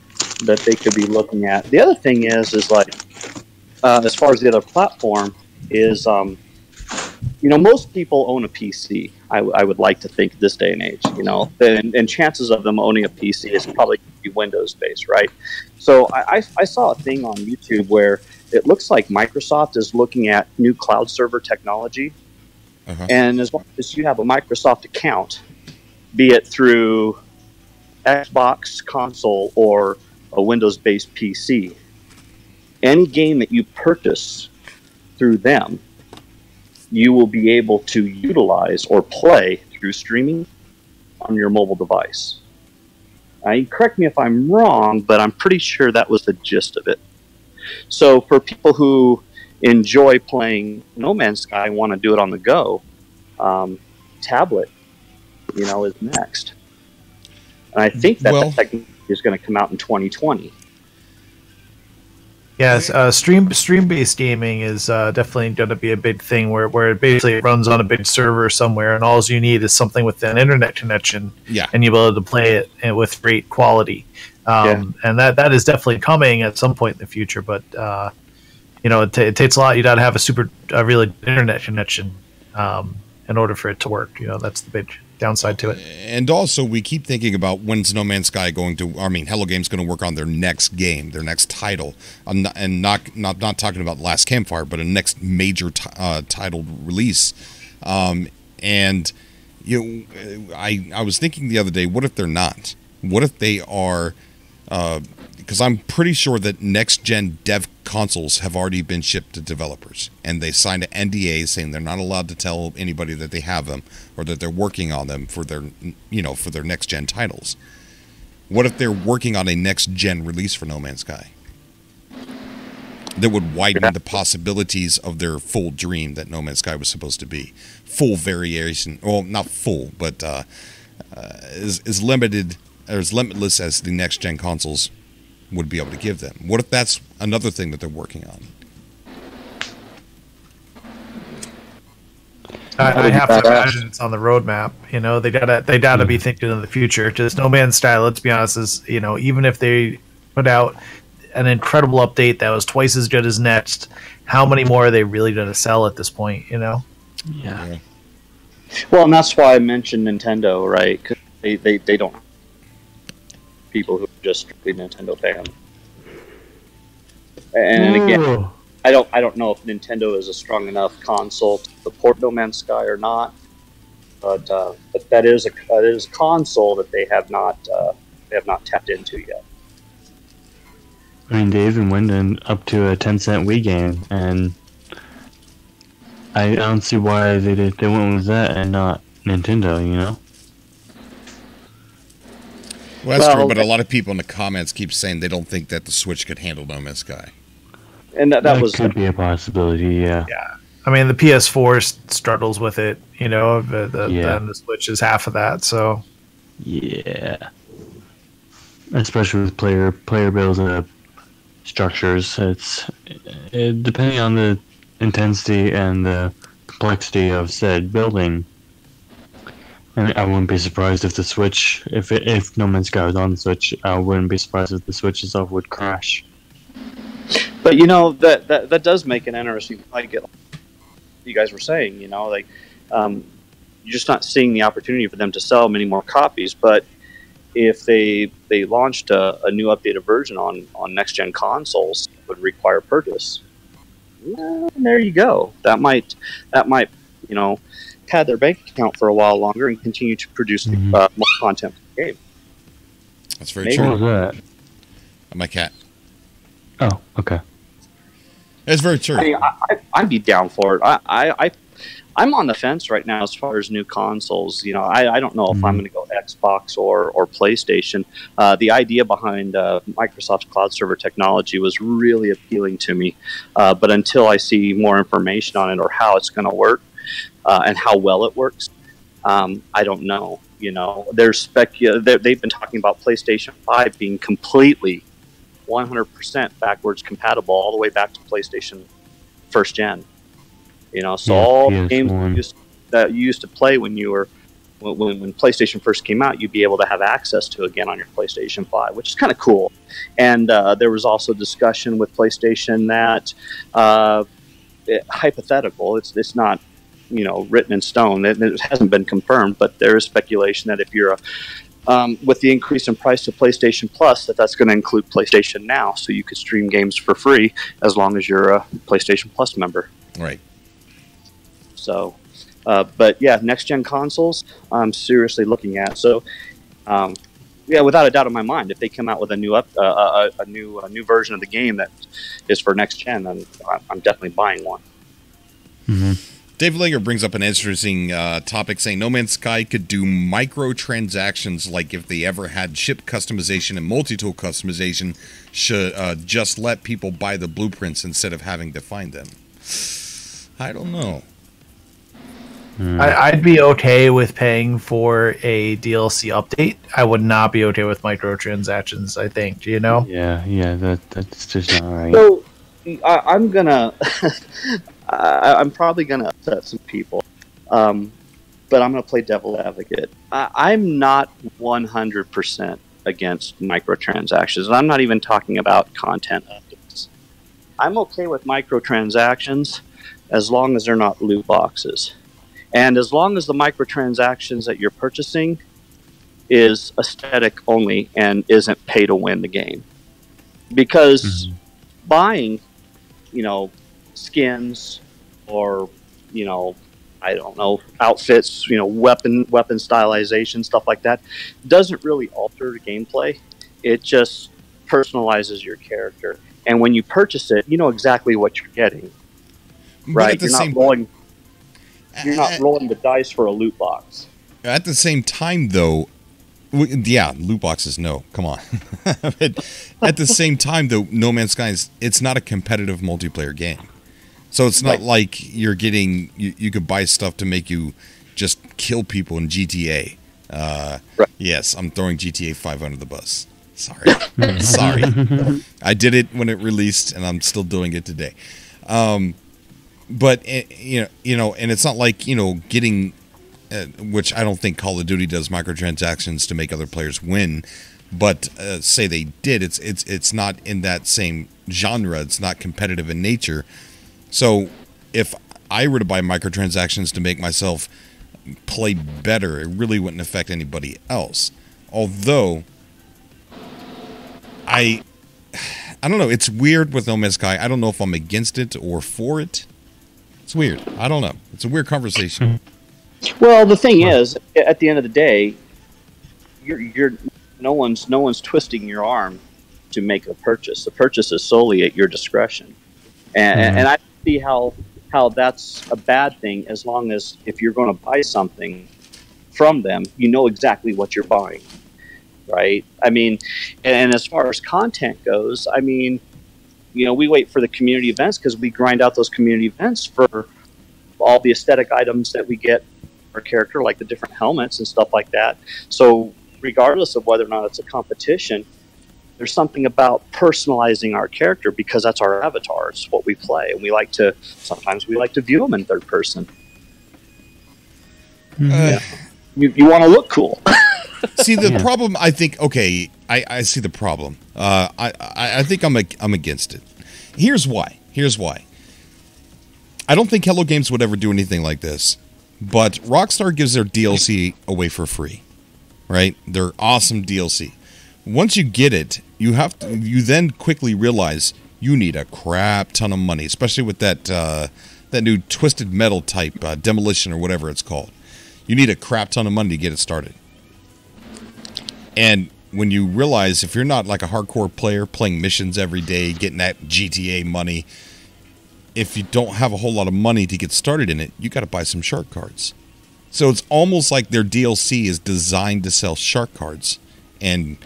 that they could be looking at. The other thing is like, as far as the other platform is, most people own a PC. I would like to think this day and age, and chances of them owning a PC is probably going to be Windows based, right? So I saw a thing on YouTube where it looks like Microsoft is looking at new cloud server technology, and as long as you have a Microsoft account, be it through Xbox console or a Windows-based PC, any game that you purchase through them, you will be able to utilize or play through streaming on your mobile device. Correct me if I'm wrong, but I'm pretty sure that was the gist of it. So for people who enjoy playing No Man's Sky and want to do it on the go, tablet, is next. And I think that technology is going to come out in 2020. Yes, stream-based gaming is definitely going to be a big thing where it basically runs on a big server somewhere, and all you need is something with an internet connection, and you'll be able to play it with great quality. And that is definitely coming at some point in the future, but it takes a lot. You got to have a really internet connection in order for it to work. That's the big downside to it. And also, we keep thinking about when's No Man's Sky Hello Games going to work on their next game, their next title, and not talking about Last Campfire, but a next major title release. And I was thinking the other day, what if they're not? What if they are? Because I'm pretty sure that next-gen dev consoles have already been shipped to developers, and they signed an NDA saying they're not allowed to tell anybody that they have them or that they're working on them for their next-gen titles. What if they're working on a next-gen release for No Man's Sky that would widen the possibilities of their full dream that No Man's Sky was supposed to be? Full variation, well, not full, but as limited or as limitless as the next-gen consoles would be able to give them. What if that's another thing that they're working on? I have to imagine it's on the roadmap. They gotta be thinking of the future. Just No Man's Sky, let's be honest, is even if they put out an incredible update that was twice as good as next, how many more are they really going to sell at this point? Yeah. Well, and that's why I mentioned Nintendo, right? 'Cause they don't have people who are just strictly Nintendo fans. And again, I don't know if Nintendo is a strong enough console to support No Man's Sky or not, but that is a console that they have not tapped into yet. I mean, they even went up to a 10-cent Wii game, and I don't see why they went with that and not Nintendo, you know? Well, that's true, but a lot of people in the comments keep saying they don't think that the Switch could handle No Man's Sky. And that could be a possibility, yeah. Yeah. I mean, the PS4 struggles with it, you know, and the Switch is half of that, so. Yeah. Especially with player build structures, depending on the intensity and the complexity of said building. And I wouldn't be surprised if the Switch, if No Man's Sky was on the Switch, I wouldn't be surprised if the Switch itself would crash. But you know that does make an interesting. I get what you guys were saying. You know, like you're just not seeing the opportunity for them to sell many more copies. But if they launched a new updated version on next gen consoles, it would require purchase. Well, there you go. That might pad their bank account for a while longer and continue to produce more content for the game. That's very true. What was that? My cat. Oh, okay. It's very true. I mean, I'd be down for it. I'm on the fence right now as far as new consoles. You know, I don't know if I'm going to go Xbox or PlayStation. The idea behind Microsoft's cloud server technology was really appealing to me. But until I see more information on it or how it's going to work and how well it works, I don't know. You know, they've been talking about PlayStation 5 being completely 100% backwards compatible all the way back to PlayStation first gen. You know, so all the games that you used to play when PlayStation first came out, you'd be able to have access to again on your PlayStation 5, which is kind of cool. And there was also discussion with PlayStation that hypothetical. It's not, you know, written in stone. It hasn't been confirmed, but there is speculation that if you're with the increase in price of PlayStation Plus, that's going to include PlayStation Now, so you could stream games for free as long as you're a PlayStation Plus member. Right. So, but yeah, next gen consoles, I'm seriously looking at. So, yeah, without a doubt in my mind, if they come out with a new version of the game that is for next gen, then I'm definitely buying one. Mm-hmm. Dave Langer brings up an interesting topic, saying No Man's Sky could do microtransactions like if they ever had ship customization and multi-tool customization, should just let people buy the blueprints instead of having to find them. I don't know. I'd be okay with paying for a DLC update. I would not be okay with microtransactions, I think. Do you know? Yeah, that's just not right. So, I'm gonna... I'm probably going to upset some people, but I'm going to play devil advocate. I'm not 100% against microtransactions, and I'm not even talking about content updates. I'm okay with microtransactions as long as they're not loot boxes. And as long as the microtransactions that you're purchasing is aesthetic only and isn't pay to win the game. Because buying, you know, skins or, you know, I don't know, outfits, you know, weapon stylization, stuff like that, doesn't really alter the gameplay. It just personalizes your character. And when you purchase it, you know exactly what you're getting. Right? You're not rolling the dice for a loot box. At the same time, though, yeah, loot boxes, no. Come on. But at the same time, though, No Man's Sky it's not a competitive multiplayer game. So it's not like you're getting... You could buy stuff to make you just kill people in GTA. Yes, I'm throwing GTA 5 under the bus. Sorry. Sorry. I did it when it released, and I'm still doing it today. But, you know, and it's not like, you know, getting... which I don't think Call of Duty does microtransactions to make other players win. But say they did, it's not in that same genre. It's not competitive in nature. So if I were to buy microtransactions to make myself play better. It really wouldn't affect anybody else. Although, I don't know. It's weird with No Man's Sky. I don't know if I'm against it or for it. It's weird. I don't know. It's a weird conversation. Well, the thing is, at the end of the day, you're no one's twisting your arm to make a purchase. The purchase is solely at your discretion, and I see how that's a bad thing as long as if you're going to buy something from them, you know exactly what you're buying, right? I mean, and as far as content goes, I mean, you know, we wait for the community events because we grind out those community events for all the aesthetic items that we get for our character, like the different helmets and stuff like that. So regardless of whether or not it's a competition, there's something about personalizing our character because that's our avatar. It's what we play, and sometimes we like to view them in third person. Yeah. You want to look cool. See, the problem, I think, okay, I see the problem. I think I'm against it. Here's why. I don't think Hello Games would ever do anything like this, but Rockstar gives their DLC away for free, right? They're awesome DLC. Once you get it, you then quickly realize you need a crap ton of money, especially with that new Twisted Metal type demolition or whatever it's called. You need a crap ton of money to get it started. And when you realize if you're not like a hardcore player playing missions every day, getting that GTA money, if you don't have a whole lot of money to get started in it, you got to buy some shark cards. So it's almost like their DLC is designed to sell shark cards and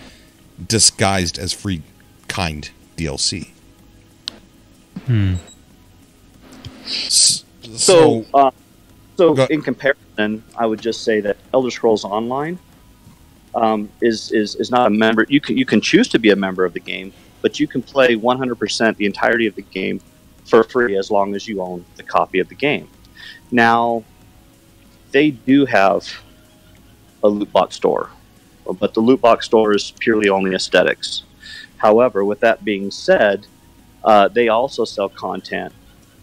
disguised as free kind DLC. So in comparison, I would just say that Elder Scrolls Online is not a member. You can choose to be a member of the game, but you can play 100% the entirety of the game for free as long as you own the copy of the game. Now, they do have a loot box store, but the loot box store is purely only aesthetics. However, with that being said, they also sell content,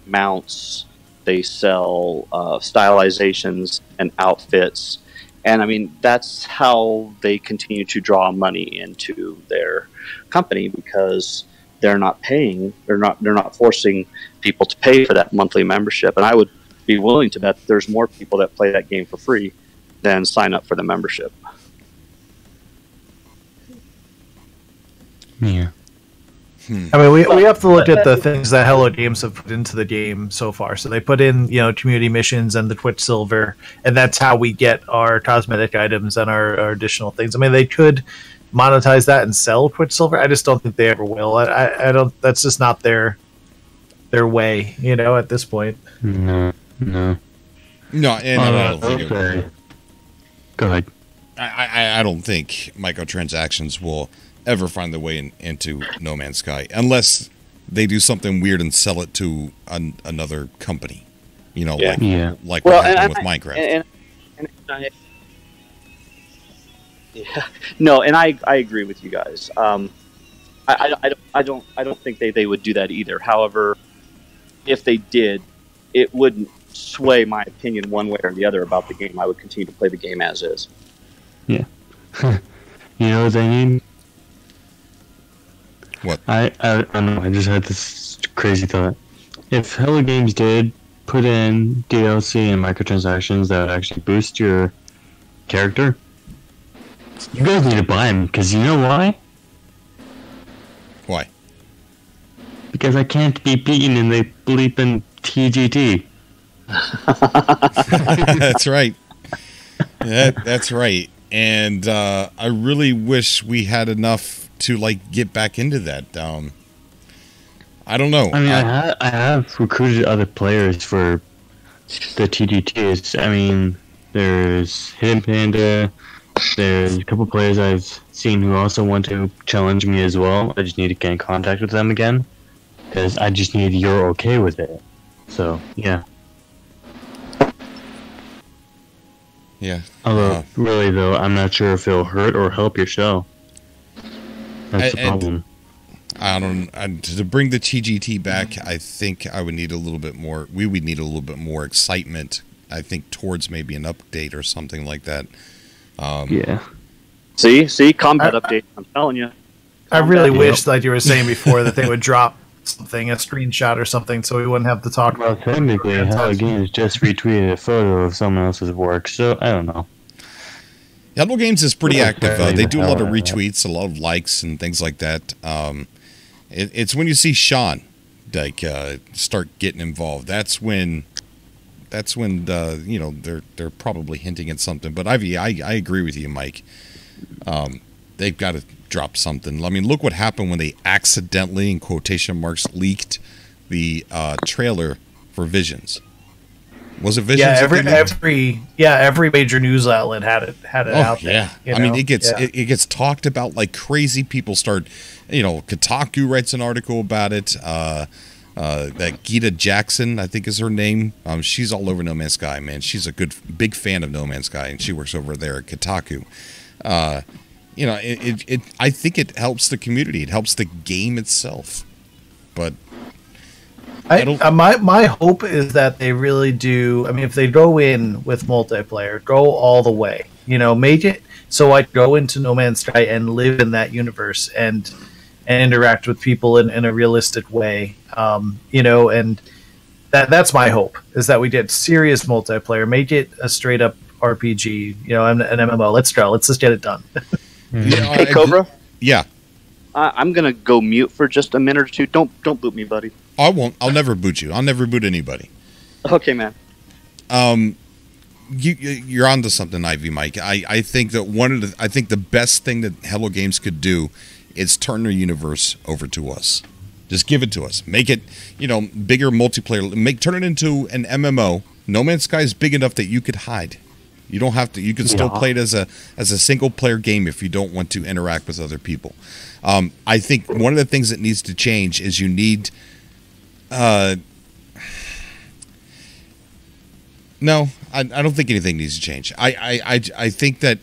mounts, they sell stylizations and outfits. And I mean, that's how they continue to draw money into their company because they're not forcing people to pay for that monthly membership. And I would be willing to bet there's more people that play that game for free than sign up for the membership. Yeah. I mean, we have to look at the things that Hello Games have put into the game so far. So they put in, community missions and the Twitch Silver, and that's how we get our cosmetic items and our additional things. I mean, they could monetize that and sell Twitch Silver. I just don't think they ever will. I don't. That's just not their way, at this point. No. And I don't think okay. Go ahead. I don't think microtransactions will ever find their way into No Man's Sky unless they do something weird and sell it to another company. Like what happened with Minecraft. I agree with you guys. I don't think they would do that either. However, if they did, it wouldn't sway my opinion one way or the other about the game. I would continue to play the game as is. Yeah. You know what I mean? What? I don't know. I just had this crazy thought. If Hello Games did put in DLC and microtransactions that would actually boost your character, you guys need to buy them, because you know why? Why? Because I can't be beaten in the bleeping TGT. That's right. That's right. And I really wish we had enough to get back into that. I don't know. I mean, I have recruited other players for the TGTs. I mean, there's Hidden Panda. There's a couple players I've seen who also want to challenge me as well. I just need to get in contact with them again because I just need you're okay with it. So yeah. Yeah. Although, really though, I'm not sure if it'll hurt or help your show. That's the problem. To bring the TGT back, I think I would need a little bit more. We would need a little bit more excitement I think towards maybe an update or something like that. Yeah. See, combat update. I'm telling you. I really wish, like you were saying before, that they would drop something, a screenshot or something, so we wouldn't have to talk Well, about technically, Hello Games just retweeted a photo of someone else's work, so I don't know. Hello Games is pretty active. They do a lot of Hell, retweets, a lot of likes, and things like that. It's when you see Sean like start getting involved. That's when you know they're probably hinting at something. But Ivy, I agree with you, Mike. They've got to drop something. I mean, look what happened when they accidentally, in quotation marks, leaked the trailer for Visions. Was it Visions? Yeah, every major news outlet had it out there. Yeah, You I mean, know? it gets talked about like crazy. People start, you know, Kotaku writes an article about it. That Gita Jackson, I think is her name. She's all over No Man's Sky, man. She's a big fan of No Man's Sky, and she works over there at Kotaku. You know, I think it helps the community. It helps the game itself. But my hope is that they really do. I mean, if they go in with multiplayer, go all the way. You know, make it so I go into No Man's Sky and live in that universe and interact with people in a realistic way. You know, and that's my hope, is that we get serious multiplayer, make it a straight up RPG. You know, an MMO. Let's go. Let's just get it done. Hey, Cobra. Yeah. I'm gonna go mute for just a minute or two. Don't boot me, buddy. I won't. I'll never boot you. I'll never boot anybody. Okay, man. You're onto something, Ivy Mike. I think that I think the best thing that Hello Games could do is turn their universe over to us. Just give it to us. Make it, you know, bigger multiplayer. Turn it into an MMO. No Man's Sky is big enough that you could hide. You don't have to. You can still play it as a single player game if you don't want to interact with other people. I think one of the things that needs to change is you need. No, I don't think anything needs to change. I think that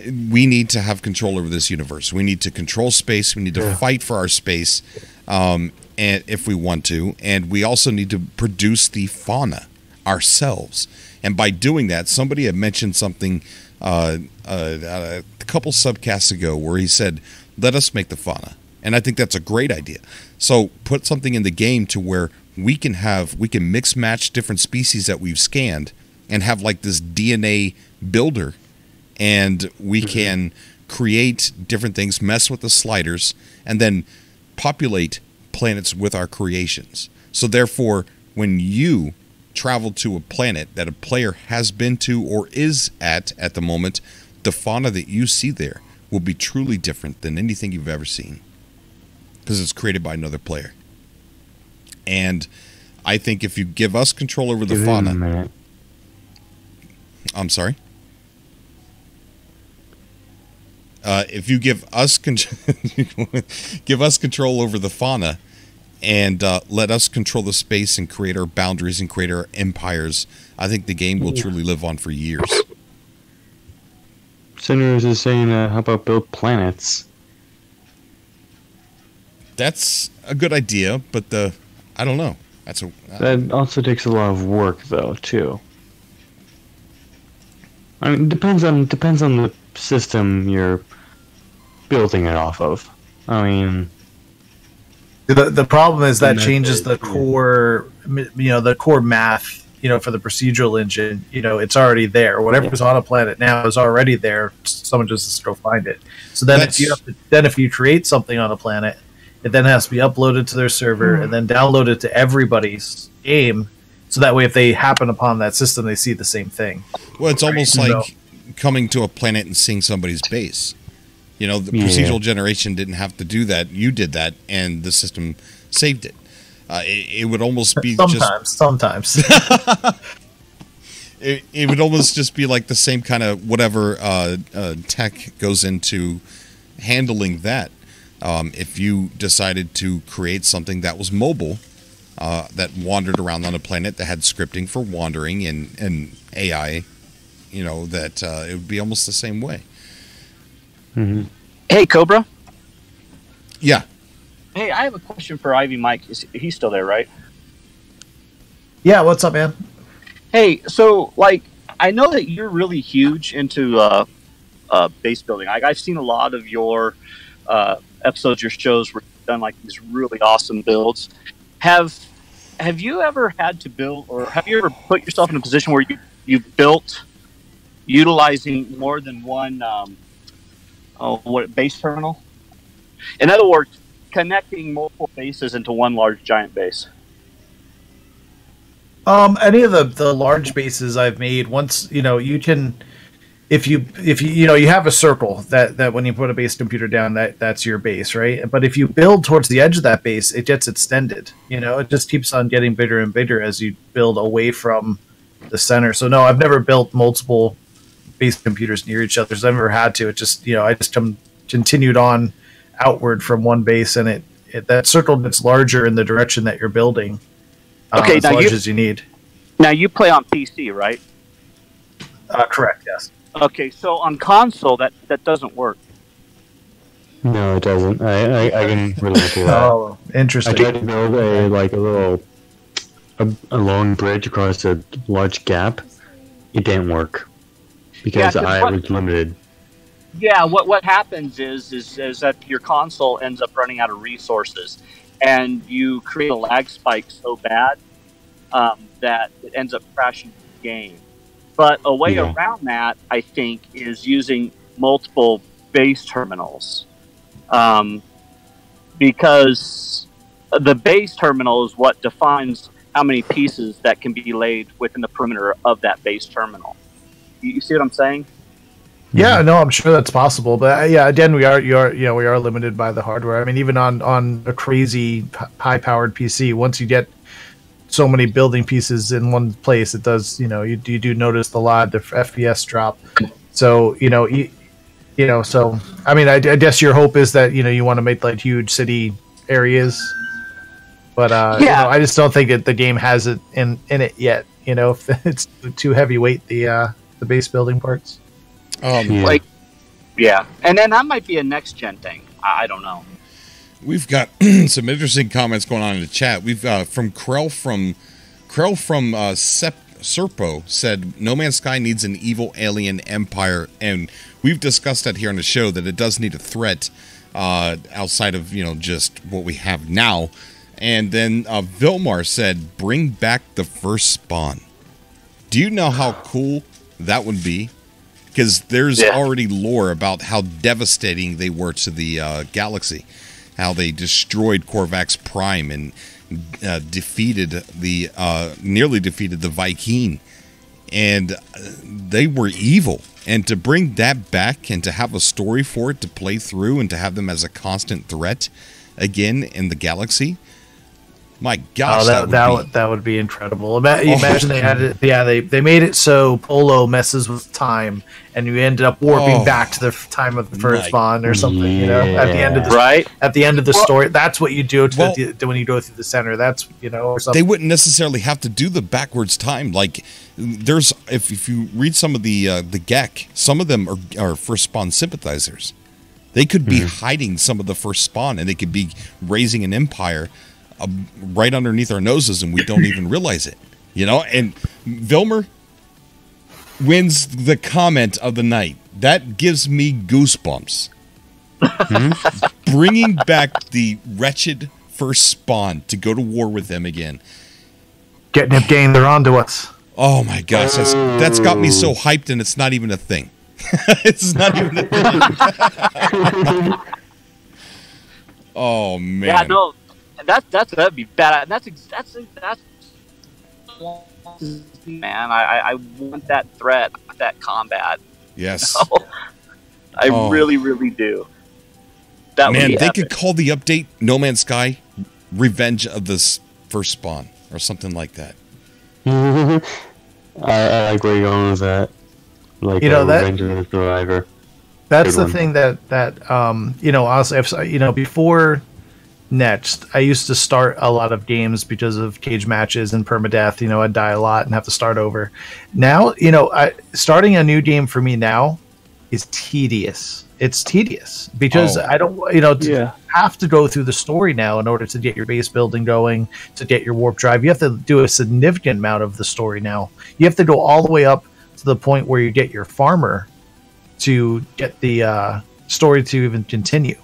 we need to have control over this universe. We need to control space. We need to fight for our space, and if we want to, and we also need to produce the fauna ourselves. And by doing that, somebody had mentioned something a couple subcasts ago where he said, "Let us make the fauna," and I think that's a great idea. So put something in the game to where we can mix match different species that we've scanned and have like this DNA builder, and we can create different things, mess with the sliders, and then populate planets with our creations. So therefore, when you travel to a planet that a player has been to or is at the moment, the fauna that you see there will be truly different than anything you've ever seen, because it's created by another player. And I think if you give us control over the fauna... I'm sorry? If you give us control over the fauna and let us control the space and create our boundaries and create our empires, I think the game will truly live on for years. Sinners is saying, how about build planets? That's a good idea, but I don't know. That also takes a lot of work, though, too. I mean, depends on the system you're building it off of. I mean, the problem is that changes the core, the core math, for the procedural engine. It's already there. Whatever's on a planet now is already there. Someone just has to go find it. So then if you create something on a planet, it then has to be uploaded to their server and then downloaded to everybody's game. So that way, if they happen upon that system, they see the same thing. Well, it's almost like coming to a planet and seeing somebody's base. The procedural generation didn't have to do that. You did that, and the system saved it. It would almost be sometimes. It would almost just be like the same kind of whatever tech goes into handling that. If you decided to create something that was mobile, that wandered around on a planet that had scripting for wandering and AI, that it would be almost the same way. Mm-hmm. Hey, Cobra. Yeah. Hey, I have a question for Ivy Mike. He's still there, right? Yeah, what's up, man? Hey, so like I know that you're really huge into base building. I've seen a lot of your episodes, your shows where you've done like these really awesome builds. Have you ever had to build, or have you ever put yourself in a position where you've built utilizing more than one base terminal? In other words, connecting multiple bases into one large giant base. Any of the large bases I've made, once you can, if you you have a circle that when you put a base computer down, that's your base, right? But if you build towards the edge of that base, it gets extended. It just keeps on getting bigger and bigger as you build away from the center. So no, I've never built multiple base computers near each other. I've never had to. It just I just continued on outward from one base, and that circle gets larger in the direction that you're building. Okay, as large as you need. Now you play on PC, right? Correct. Yes. Okay, so on console that doesn't work. No, it doesn't. I can relate to that. Oh, interesting. I tried to build a long bridge across a large gap. It didn't work because I was limited. Yeah, what happens is that your console ends up running out of resources, and you create a lag spike so bad that it ends up crashing the game. But a way around that, I think, is using multiple base terminals, because the base terminal is what defines how many pieces that can be laid within the perimeter of that base terminal. You see what I'm saying? Yeah, no, I'm sure that's possible, but again, we are limited by the hardware. I mean, even on a crazy high-powered PC, once you get so many building pieces in one place, it does. You do notice the FPS drop. So so I mean, I guess your hope is that you want to make like huge city areas, but I just don't think the game has it in it yet. If it's too heavyweight, the base building parts. And then that might be a next gen thing. I don't know. We've got some interesting comments going on in the chat. We've from Krell from Serpo said No Man's Sky needs an evil alien empire, and we've discussed that here on the show that it does need a threat outside of just what we have now. And then Vilmar said bring back the first spawn. Do you know how cool that would be? Because there's already lore about how devastating they were to the galaxy, how they destroyed Korvax Prime and nearly defeated the Vy'keen, and they were evil. And to bring that back and to have a story for it to play through and to have them as a constant threat again in the galaxy. My gosh, that would be incredible. Imagine they had it. Yeah, they made it so Polo messes with time, and you ended up warping back to the time of the first spawn or something. At the end of the story, that's what you do when you go through the center. That's or something. They wouldn't necessarily have to do the backwards time. Like there's if you read some of the GEC, some of them are first spawn sympathizers. They could be hiding some of the first spawn, and they could be raising an empire right underneath our noses, and we don't even realize it. And Vilmer wins the comment of the night. That gives me goosebumps. Bringing back the wretched first spawn to go to war with them again. Getting up game, they're on to us. Oh my gosh, that's got me so hyped, and it's not even a thing. It's not even a thing. Oh man. Yeah, no. That'd be bad. That's man. I want that threat, that combat. Yes. I really, really do. That man, would be they epic. could call the update No Man's Sky Revenge of the First Spawn or something like that. I like where you're going with that. Like Revenge of the Survivor. That's the thing that honestly, before Next, I used to start a lot of games because of cage matches and permadeath. I'd die a lot and have to start over. Now, starting a new game for me now, is tedious. It's tedious because I don't, have to go through the story now in order to get your base building going, to get your warp drive. You have to do a significant amount of the story now. You have to go all the way up to the point where you get your farmer to get the story to even continue.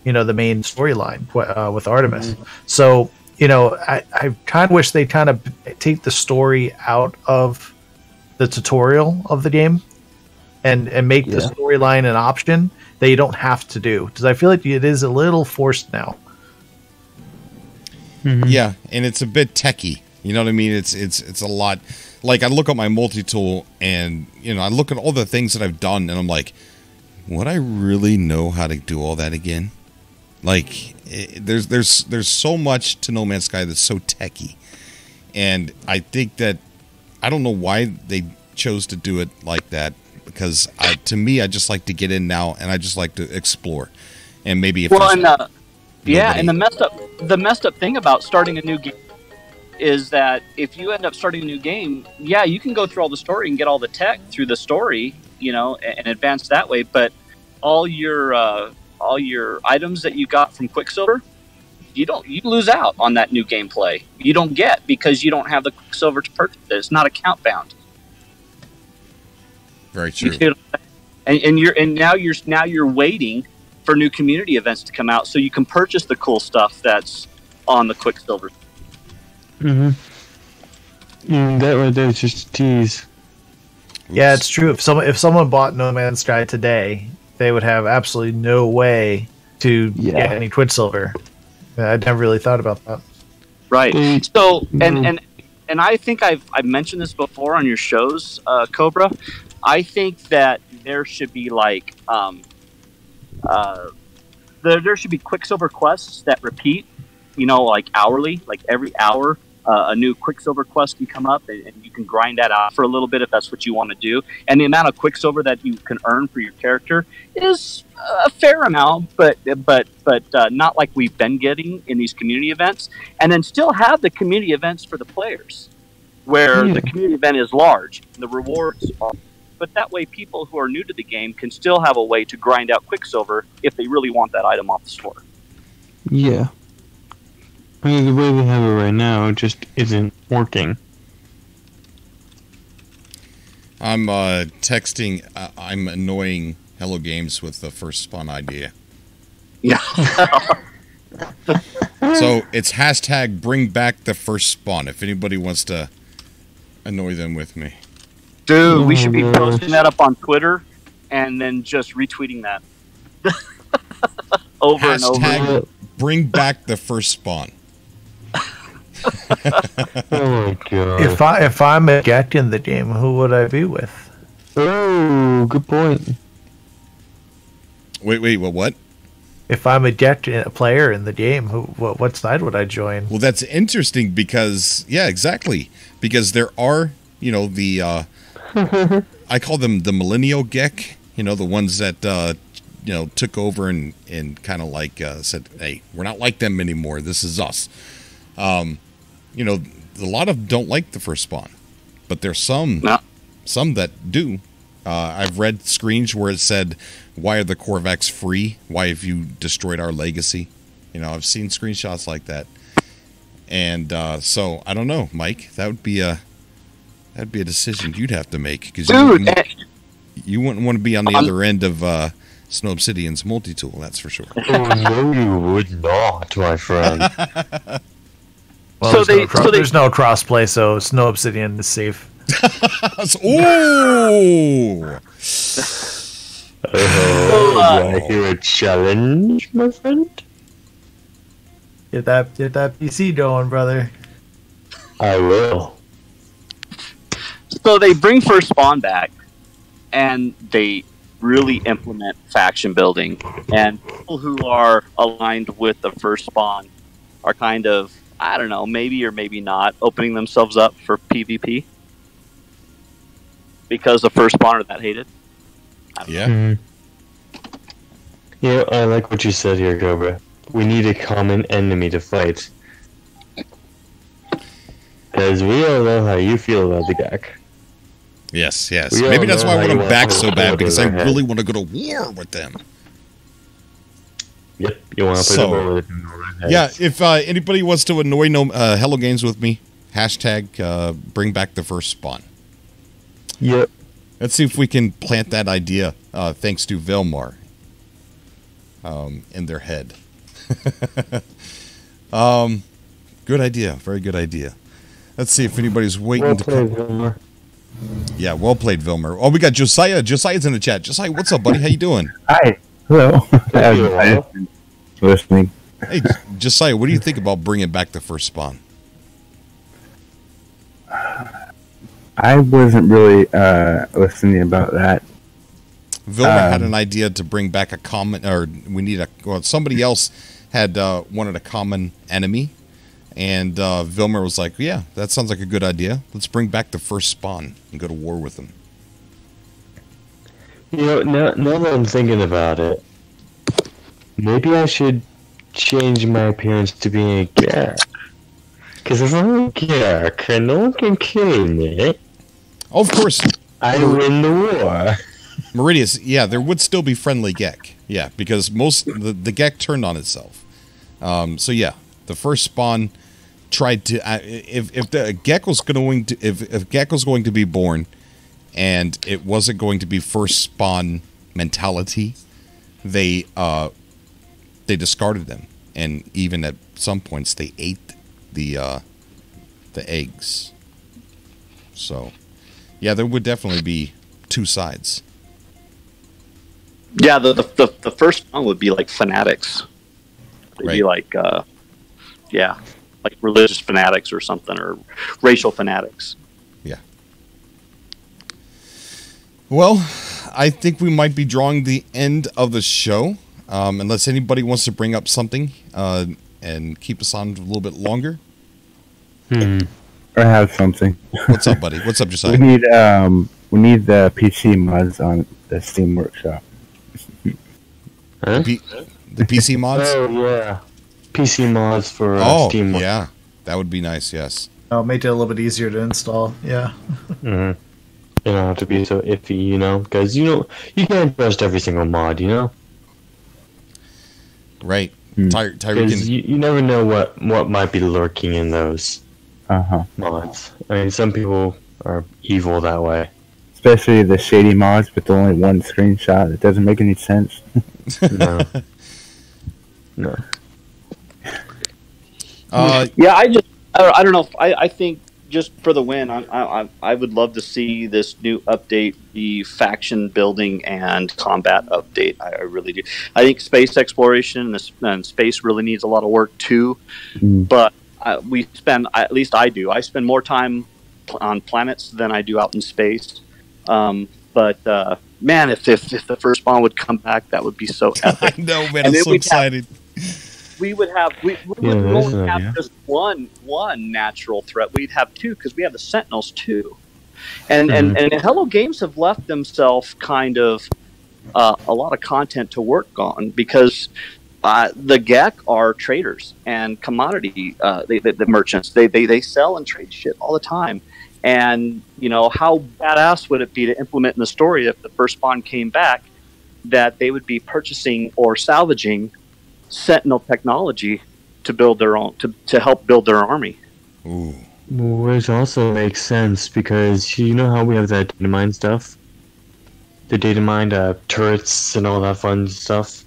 The main storyline with Artemis. So, I kind of wish they kind of take the story out of the tutorial of the game and make the storyline an option that you don't have to do, because I feel like it is a little forced now. Yeah, and it's a bit techie. You know what I mean? It's a lot. Like, I look at my multi-tool and I look at all the things that I've done and I'm like, would I really know how to do all that again? Like, there's so much to No Man's Sky that's so techie, and I think that I don't know why they chose to do it like that. Because to me, I just like to get in now, and I just like to explore, and maybe if and the messed up thing about starting a new game is that if you end up starting a new game, you can go through all the story and get all the tech through the story, and advance that way. But all your items that you got from Quicksilver, you lose out on that new gameplay. You don't get, because you don't have the Quicksilver to purchase it. It's not account bound. Very true. And now you're waiting for new community events to come out so you can purchase the cool stuff that's on the Quicksilver. That right there is just a tease. Yeah, it's true. If someone bought No Man's Sky today, they would have absolutely no way to get any Quicksilver. I'd never really thought about that. Right. So and I think I've mentioned this before on your shows, Cobra. I think that there should be like there should be Quicksilver quests that repeat, like hourly, like every hour a new Quicksilver quest can come up, and you can grind that out for a little bit if that's what you want to do. And the amount of Quicksilver that you can earn for your character is a fair amount, but not like we've been getting in these community events. And then still have the community events for the players, where the community event is large, and the rewards are. But that way, people who are new to the game can still have a way to grind out Quicksilver if they really want that item off the store. Yeah. I mean, the way we have it right now just isn't working. I'm texting. I'm annoying Hello Games with the first spawn idea. Yeah. So it's hashtag bring back the first spawn. If anybody wants to annoy them with me. Dude, we should be posting that up on Twitter and then just retweeting that. over hashtag and over. Bring back the first spawn. Oh my god. If I'm ejecting the game, who would I be with? Oh, good point. Wait, what? If I'm ejecting a player in the game, what side would I join? Well, that's interesting because, exactly. Because there are, the, I call them the millennial Gek, the ones that, took over and kind of like said, hey, we're not like them anymore. This is us. A lot of them don't like the first spawn, but there's some that do. I've read screens where it said, why are the Korvax free? Why have you destroyed our legacy? I've seen screenshots like that. And so I don't know, Mike, that'd be a decision you'd have to make, because you wouldn't want to be on the other end of Snow Obsidian's multi-tool, that's for sure. Oh, no, you would not, my friend. Well, there's no crossplay, so Snow Obsidian is safe. Ooh! Do I hear a challenge, my friend? Get that PC going, brother. I will. So they bring first spawn back, and they really implement faction building. And people who are aligned with the first spawn are kind of, I don't know, maybe or maybe not, opening themselves up for PvP. Because the first spawner that hated. Yeah. Mm-hmm. Yeah, I like what you said here, Cobra. We need a common enemy to fight. Because we all know how you feel about the Gek. Yes. Maybe that's why I want them back so bad, because I really want to go to war with them. Yep, you want to put them over the Yeah, if anybody wants to annoy Hello Games with me, hashtag bring back the first spawn. Yep. Let's see if we can plant that idea, thanks to Vilmar, in their head. Good idea. Very good idea. Let's see if anybody's waiting to come. Vilmar. Yeah, well played, Vilmar. Oh, we got Josiah. Josiah's in the chat. Josiah, what's up, buddy? How you doing? Hi. Hello. I was listening. Hey, Josiah, what do you think about bringing back the first spawn? I wasn't really listening about that. Vilmar had an idea to bring back a common, or somebody else had wanted a common enemy, and Vilmar was like, yeah, that sounds like a good idea. Let's bring back the first spawn and go to war with them. You know, now that I'm thinking about it, maybe I should change my appearance to being a Gek. Because if I'm a Gek, no one can kill me. Oh, of course. I win the war. Meridius, yeah, there would still be friendly Gek. Yeah, because the Gek turned on itself. So yeah, the first spawn tried to if the Gek was going to if Gek was going to be born, and it wasn't going to be first spawn mentality, they discarded them, and even at some points they ate the eggs. So yeah, there would definitely be two sides. Yeah, the first one would be like fanatics. They'd be like, like religious fanatics or something, or racial fanatics. Yeah. Well, I think we might be drawing the end of the show, unless anybody wants to bring up something and keep us on a little bit longer. I have something. What's up, buddy? What's up, Josiah? We need the PC mods on the Steam Workshop. Huh? The PC mods? Oh, yeah. PC mods for Steam. Yeah. That would be nice, yes. Oh, make it a little bit easier to install, yeah. You don't have to be so iffy, you know? Because, you can't trust every single mod, you know? Right. Because you never know what might be lurking in those mods. I mean, some people are evil that way. Especially the shady mods with only one screenshot. It doesn't make any sense. No. Yeah, I don't know. I think just for the win, I would love to see this new update be faction building and combat update. I really do. I think space exploration and space really needs a lot of work too. But we spend, at least I do. I spend more time on planets than I do out in space. But man, if the first spawn would come back, that would be so epic. I know, man. I'm so excited. We would only have just one natural threat. We'd have two, because we have the Sentinels too. And Hello Games have left themselves kind of a lot of content to work on, because the Gek are traders and commodity the merchants. They sell and trade shit all the time. And, how badass would it be to implement in the story if the first spawn came back that they would be purchasing or salvaging Sentinel technology to build their own, to help build their army? Ooh. Which also makes sense, because you know how we have that data mine stuff? The data mine turrets and all that fun stuff?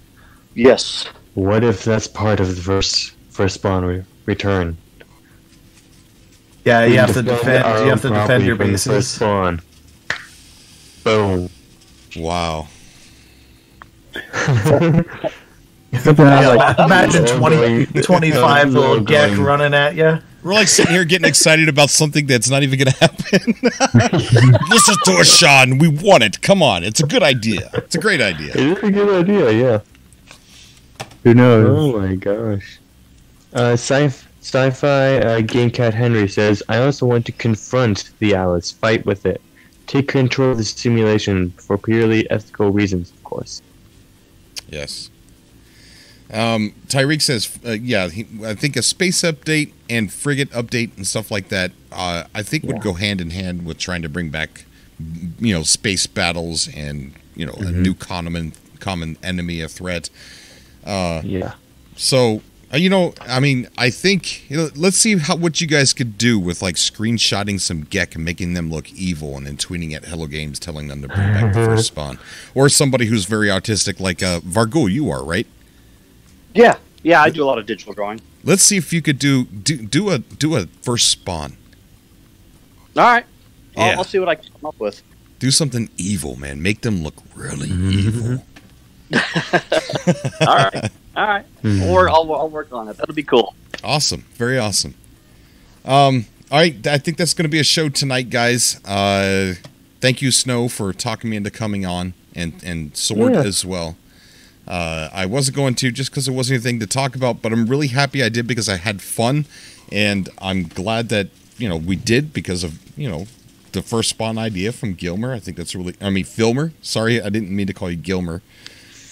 Yes. What if that's part of the first spawn return? Yeah, you have to defend. You have to defend your bases. Spawn. Boom. Wow. Imagine 25 little Gek running at you. We're like sitting here getting excited about something that's not even going to happen. Listen to us, Sean. We want it. Come on. It's a good idea. It's a great idea. It is a good idea, yeah. Who knows? Oh my gosh. Sci-fi Game Cat Henry says, I also want to confront the Alice, fight with it. Take control of the simulation for purely ethical reasons, of course. Yes. Tyreek says, I think a space update and frigate update and stuff like that, I think would go hand in hand with trying to bring back space battles and a new common enemy, a threat. So I think let's see what you guys could do with like screenshotting some Gek and making them look evil, and then tweeting at Hello Games telling them to bring back the first spawn, or somebody who's very autistic like Vargul. You are, right? Yeah, I do a lot of digital drawing. Let's see if you could do a first spawn. All right. Yeah. I'll see what I can come up with. Do something evil, man. Make them look really evil. All right. Or I'll work on it. That'll be cool. Awesome. Very awesome. All right. I think that's going to be a show tonight, guys. Thank you, Snow, for talking me into coming on, and Sword as well. I wasn't going to just because there wasn't anything to talk about, but I'm really happy I did because I had fun, and I'm glad that we did because of the first spawn idea from Gilmer. I think that's Filmer. Sorry, I didn't mean to call you Gilmer.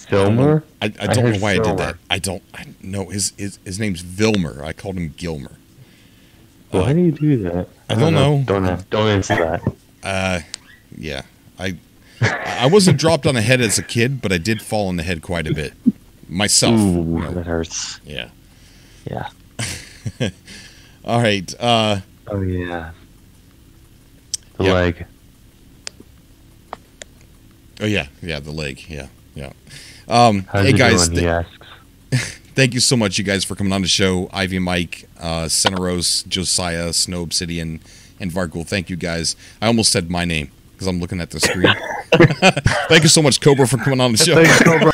Filmer? I don't know why I did that. I know his name's Vilmer. I called him Gilmer. Why do you do that? I don't know. Don't answer that. Yeah. I wasn't dropped on the head as a kid, but I did fall on the head quite a bit myself. Ooh, that hurts. Yeah. Yeah. All right. Oh yeah. The leg. Oh yeah, the leg. Yeah. Hey guys, doing, he asks. Thank you so much, you guys, for coming on the show. Ivy, Mike, Cenaros, Josiah, Snow Obsidian, and Vargul. Thank you, guys. I almost said my name because I'm looking at the screen. Thank you so much, Cobra, for coming on the show. Thanks, Cobra.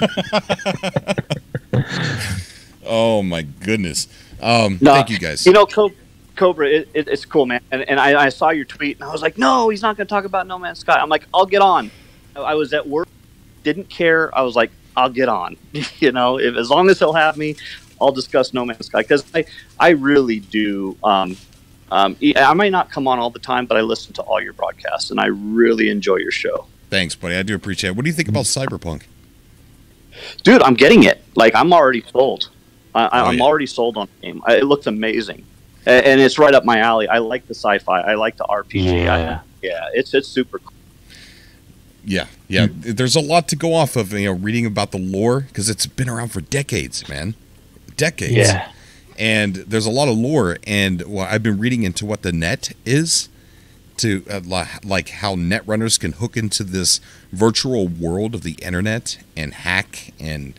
Oh my goodness. Thank you, guys. Cobra, it's cool, man. And I saw your tweet, and I was like, no, he's not going to talk about No Man's Sky. I'm like, I'll get on. I was at work, didn't care. I was like, I'll get on. As long as he'll have me, I'll discuss No Man's Sky. Because I really do. I might not come on all the time, but I listen to all your broadcasts, and I really enjoy your show. Thanks, buddy. I do appreciate it. What do you think about Cyberpunk? Dude, I'm getting it. Like, I'm already sold. I'm already sold on the game. It looks amazing. And it's right up my alley. I like the sci-fi. I like the RPG. Yeah. It's super cool. Yeah. There's a lot to go off of, reading about the lore, because it's been around for decades, man. Decades. Yeah. And there's a lot of lore, and I've been reading into what the net is, to like how netrunners can hook into this virtual world of the internet and hack, and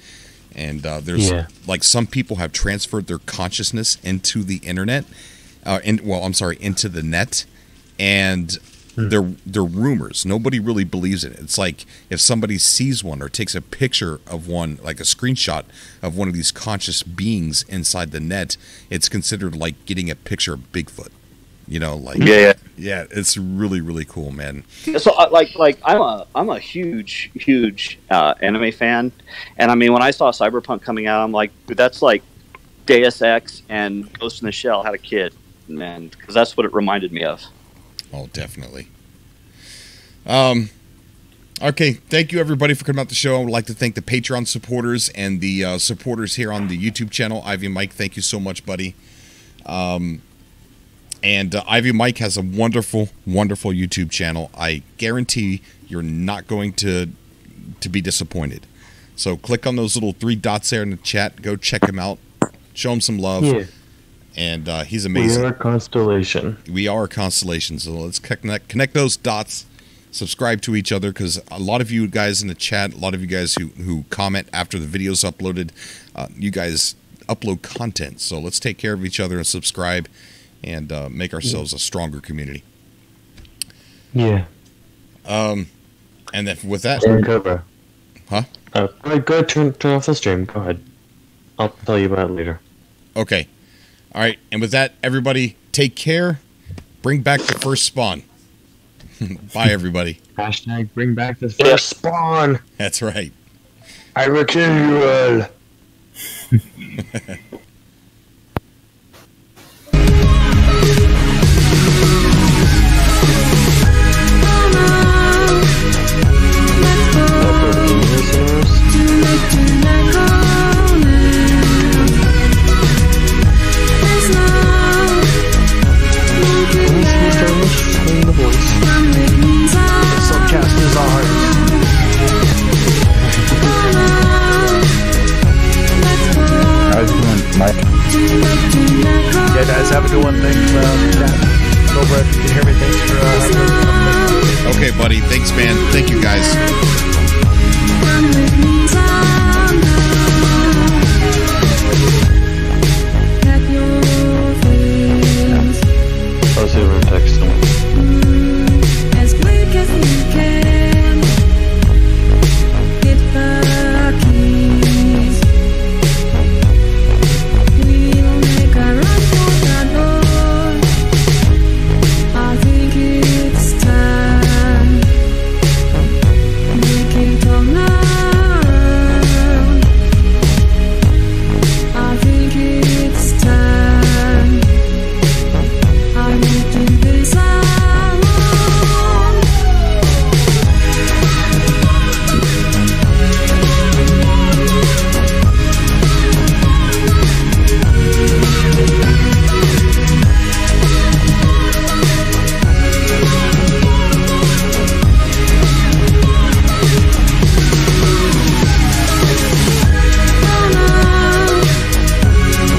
there's like some people have transferred their consciousness into the internet, into the net, and they're rumors. Nobody really believes it. It's like if somebody sees one or takes a picture of one, like a screenshot of one of these conscious beings inside the net, it's considered like getting a picture of Bigfoot. Yeah, it's really, really cool, man. So I'm a huge anime fan, and I mean, when I saw Cyberpunk coming out, I'm like, dude, that's like Deus Ex and Ghost in the Shell had a kid, man, because that's what it reminded me of. Oh, definitely. Okay, thank you everybody for coming out the show. I would like to thank the Patreon supporters and the supporters here on the YouTube channel. Ivy Mike, thank you so much, buddy. And Ivy Mike has a wonderful, wonderful YouTube channel. I guarantee you're not going to be disappointed. So click on those little 3 dots there in the chat. Go check him out. Show him some love. Yeah. And he's amazing. We are a constellation. We are a constellation. So let's connect those dots. Subscribe to each other, because a lot of you guys in the chat, a lot of you guys who comment after the video's uploaded, you guys upload content. So let's take care of each other and subscribe and make ourselves a stronger community. Yeah. And then with that... Cover. Huh? Go ahead, turn off the stream. Go ahead. I'll tell you about it later. Okay. All right, and with that, everybody, take care. Bring back the first spawn. Bye, everybody. # bring back the first spawn. That's right. I will kill you all. The voice. guys. Have a good one. Thanks, Go Brett. Can you hear me? Thanks for having me. Okay, buddy. Thanks, man. Thank you, guys. I'll see if I text him. As quick as you can, get the keys. We'll make a run for the door. I think it's time. We can turn around. I think it's time. I need to be someone.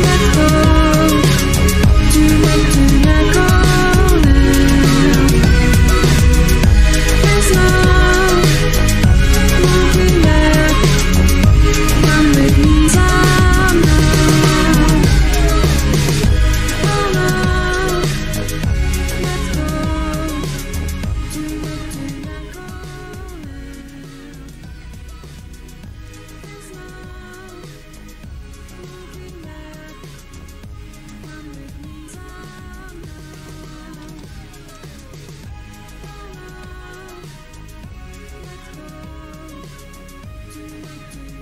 Let's go to let go now. There's no looking back. Come with me somehow. Oh no, let's go to let go now.